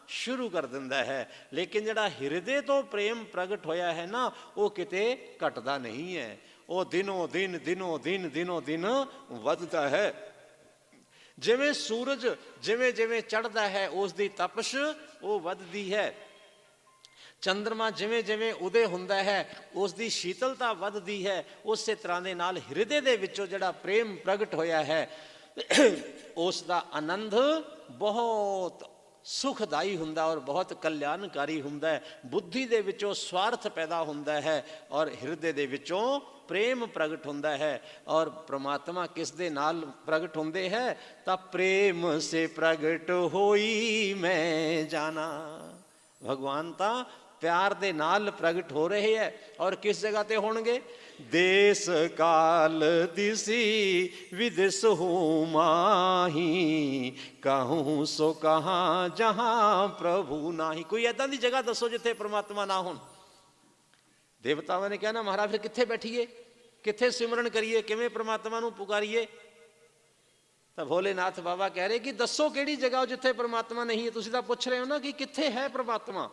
शुरू कर दिंदा है। लेकिन जिहड़ा हृदय तो प्रेम प्रगट होया है ना, वो किते घटदा नहीं है, वो दिनों दिन वधदा है। ਜਿਵੇਂ ਸੂਰਜ ਜਿਵੇਂ ਜਿਵੇਂ ਚੜ੍ਹਦਾ ਹੈ ਉਸ ਦੀ ਤਪਸ਼ ਉਹ ਵੱਧਦੀ ਹੈ, ਚੰਦਰਮਾ ਜਿਵੇਂ ਜਿਵੇਂ ਉਦੇ ਹੁੰਦਾ ਹੈ ਉਸ ਦੀ ਸ਼ੀਤਲਤਾ ਵੱਧਦੀ ਹੈ, ਉਸੇ ਤਰ੍ਹਾਂ ਦੇ ਨਾਲ ਹਿਰਦੇ ਦੇ ਵਿੱਚੋਂ ਜਿਹੜਾ ਪ੍ਰੇਮ ਪ੍ਰਗਟ ਹੋਇਆ ਹੈ ਉਸ ਦਾ ਆਨੰਦ ਬਹੁਤ ਸੁਖਦਾਈ ਹੁੰਦਾ ਔਰ ਬਹੁਤ ਕਲਿਆਣਕਾਰੀ ਹੁੰਦਾ ਹੈ। ਬੁੱਧੀ ਦੇ ਵਿੱਚੋਂ ਸਵਾਰਥ ਪੈਦਾ ਹੁੰਦਾ ਹੈ ਔਰ ਹਿਰਦੇ ਦੇ ਵਿੱਚੋਂ ਪ੍ਰੇਮ ਪ੍ਰਗਟ ਹੁੰਦਾ ਹੈ। ਔਰ ਪ੍ਰਮਾਤਮਾ ਕਿਸ ਦੇ ਨਾਲ ਪ੍ਰਗਟ ਹੁੰਦੇ ਹੈ ਤਾਂ ਪ੍ਰੇਮ ਸੇ ਪ੍ਰਗਟ ਹੋਈ ਮੈਂ ਜਾਣਾ। ਭਗਵਾਨ ਤਾਂ ਪਿਆਰ ਦੇ ਨਾਲ ਪ੍ਰਗਟ ਹੋ ਰਹੇ ਹੈ। ਔਰ ਕਿਸ ਜਗ੍ਹਾ ਤੇ ਹੋਣਗੇ? ਦੇਸ ਕਾਲ ਦਿਸੀ ਵਿਦਿਸ ਹੂੰ ਮਾਹੀ, ਕਹੂੰ ਸੋ ਕਹਾਂ ਜਹਾਂ ਪ੍ਰਭੂ ਨਾਹੀ। ਕੋਈ ਏਦਾਂ ਦੀ ਜਗ੍ਹਾ ਦੱਸੋ ਜਿੱਥੇ ਪ੍ਰਮਾਤਮਾ ਨਾ ਹੋਣ। ਦੇਵਤਾਵਾਂ ਨੇ ਕਹਿਣਾ ਮਹਾਰਾਜ ਫਿਰ ਕਿੱਥੇ ਬੈਠੀਏ, ਕਿੱਥੇ ਸਿਮਰਨ ਕਰੀਏ, ਕਿਵੇਂ ਪ੍ਰਮਾਤਮਾ ਨੂੰ ਪੁਕਾਰੀਏ? ਤਾਂ ਭੋਲੇਨਾਥ ਬਾਬਾ ਕਹਿ ਰਹੇ ਕਿ ਦੱਸੋ ਕਿਹੜੀ ਜਗ੍ਹਾ ਜਿੱਥੇ ਪ੍ਰਮਾਤਮਾ ਨਹੀਂ ਹੈ। ਤੁਸੀਂ ਤਾਂ ਪੁੱਛ ਰਹੇ ਹੋ ਨਾ ਕਿ ਕਿੱਥੇ ਹੈ ਪ੍ਰਮਾਤਮਾ।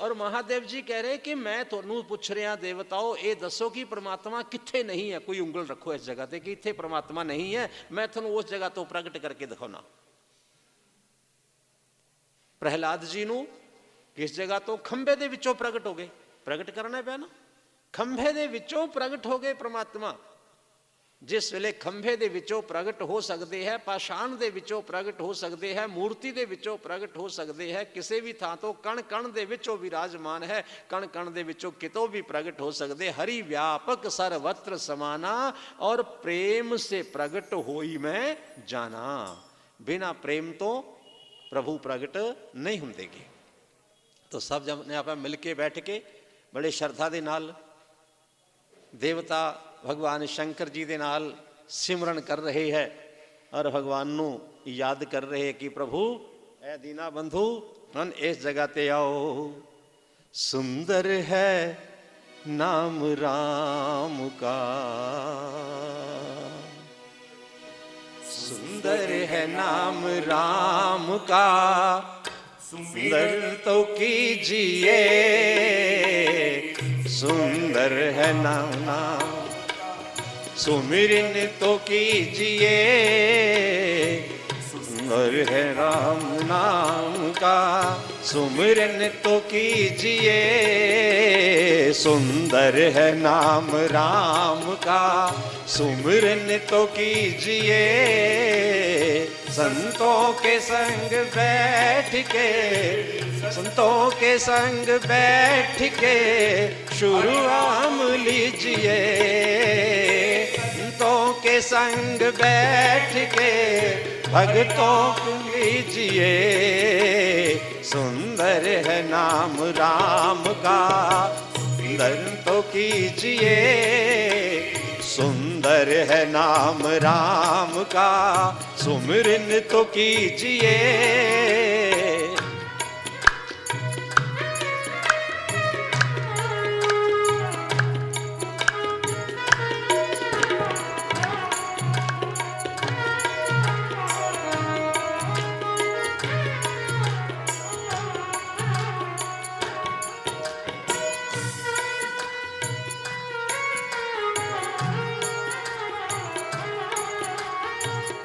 ਔਰ ਮਹਾਦੇਵ ਜੀ ਕਹਿ ਰਹੇ ਕਿ ਮੈਂ ਤੁਹਾਨੂੰ ਪੁੱਛ ਰਿਹਾ ਦੇਵਤਾਓ, ਇਹ ਦੱਸੋ ਕਿ ਪ੍ਰਮਾਤਮਾ ਕਿੱਥੇ ਨਹੀਂ ਹੈ। ਕੋਈ ਉਂਗਲ ਰੱਖੋ ਇਸ ਜਗ੍ਹਾ ਤੇ ਕਿ ਇੱਥੇ ਪ੍ਰਮਾਤਮਾ ਨਹੀਂ ਹੈ, ਮੈਂ ਤੁਹਾਨੂੰ ਉਸ ਜਗ੍ਹਾ ਤੋਂ ਪ੍ਰਗਟ ਕਰਕੇ ਦਿਖਾਉਣਾ। ਪ੍ਰਹਿਲਾਦ ਜੀ ਨੂੰ ਕਿਸ ਜਗ੍ਹਾ ਤੋਂ? ਖੰਭੇ ਦੇ ਵਿੱਚੋਂ ਪ੍ਰਗਟ ਹੋ ਗਏ। ਪ੍ਰਗਟ ਕਰਨਾ ਪਿਆ ਨਾ, ਖੰਭੇ ਦੇ ਵਿੱਚੋਂ ਪ੍ਰਗਟ ਹੋ ਗਏ ਪ੍ਰਮਾਤਮਾ। ਜਿਸ ਵੇਲੇ ਖੰਭੇ ਦੇ ਵਿੱਚੋਂ ਪ੍ਰਗਟ ਹੋ ਸਕਦੇ ਹੈ, ਪਾਸ਼ਾਣ ਦੇ ਵਿੱਚੋਂ ਪ੍ਰਗਟ ਹੋ ਸਕਦੇ ਹੈ, ਮੂਰਤੀ ਦੇ ਵਿੱਚੋਂ ਪ੍ਰਗਟ ਹੋ ਸਕਦੇ ਹੈ, ਕਿਸੇ ਵੀ ਥਾਂ ਤੋਂ ਕਣ ਕਣ ਦੇ ਵਿੱਚੋਂ ਵਿਰਾਜਮਾਨ ਹੈ, ਕਣ ਕਣ ਦੇ ਵਿੱਚੋਂ ਕਿਤੋਂ ਵੀ ਪ੍ਰਗਟ ਹੋ ਸਕਦੇ। ਹਰੀ ਵਿਆਪਕ ਸਰਵਤਰ ਸਮਾਨਾ ਔਰ ਪ੍ਰੇਮ ਸੇ ਪ੍ਰਗਟ ਹੋਈ ਮੈਂ ਜਾਣਾ। ਬਿਨਾ ਪ੍ਰੇਮ ਤੋਂ प्रभु प्रगट नहीं होंगे। तो सब जब ने आप मिल के बैठ के बड़े श्रद्धा दे नाल देवता भगवान शंकर जी दे नाल सिमरन कर रहे हैं और भगवान नू याद कर रहे हैं कि प्रभु ए दीना बंधु मन इस जगह ते आओ। सुंदर है नाम राम का, सुंदर है नाम राम का, सुंदर तो कीजिए, सुंदर है नाम नाम, सुमिरन तो कीजिए, सुंदर है राम नाम का, सुमिरन तो कीजिए, सुंदर है नाम राम का, सुमिरन तो कीजिए। संतों के संग बैठ के, संतों के संग बैठ के शुरुआत लीजिए, संतों के संग बैठ के भक्तों को लीजिए। सुंदर है नाम राम का, सुंदर तो कीजिए, सुंदर है नाम राम का, सुमिरन तो कीजिए।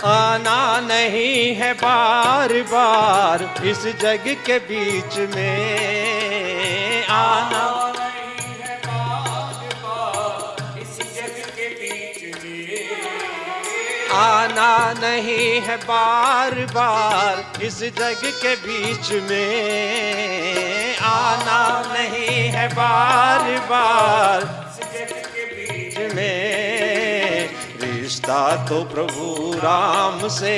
आना नहीं है बार बार इस जग के बीच में, आना नहीं है बार बार इस जग के बीच में, आना नहीं है बार बार इस जग के बीच में, आना नहीं है बार बार इस जग के बीच में। रिश्ता तो प्रभु राम से,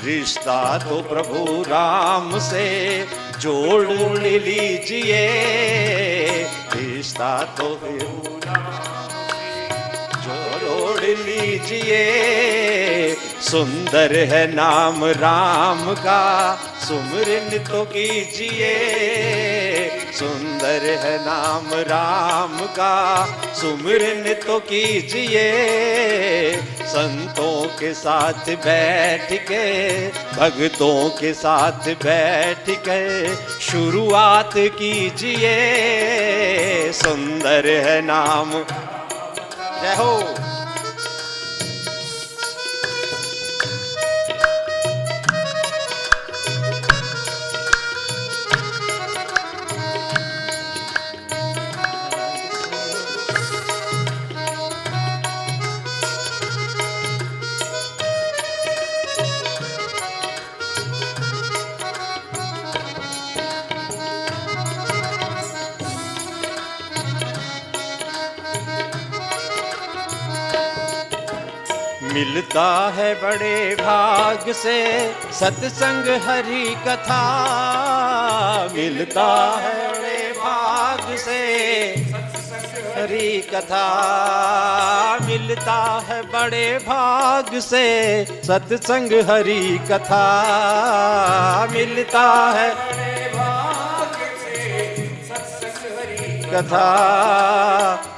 रिश्ता तो प्रभु राम से जोड़ लीजिए, रिश्ता तो प्रभु राम से जोड़ लीजिए। सुंदर है नाम राम का, सुमिरन तो कीजिए, सुंदर है नाम राम का, सुमिरन तो कीजिए। संतों के साथ बैठ के, भक्तों के साथ बैठ के शुरुआत कीजिए। सुंदर है नाम, जय हो। मिलता है बड़े भाग से सत्संग हरि कथा, मिलता है बड़े भाग से हरि कथा, मिलता है बड़े भाग से सत्संग हरि कथा, मिलता है बड़े भाग से सत्संग हरि कथा।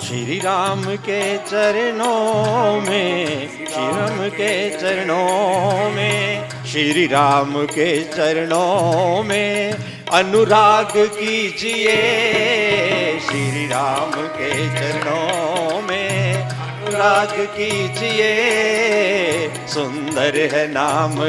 श्री राम के चरणों में, श्री राम के चरणों में, श्री राम के चरणों में अनुराग कीजिए, श्री राम के चरणों में अनुराग कीजिए, सुंदर है नाम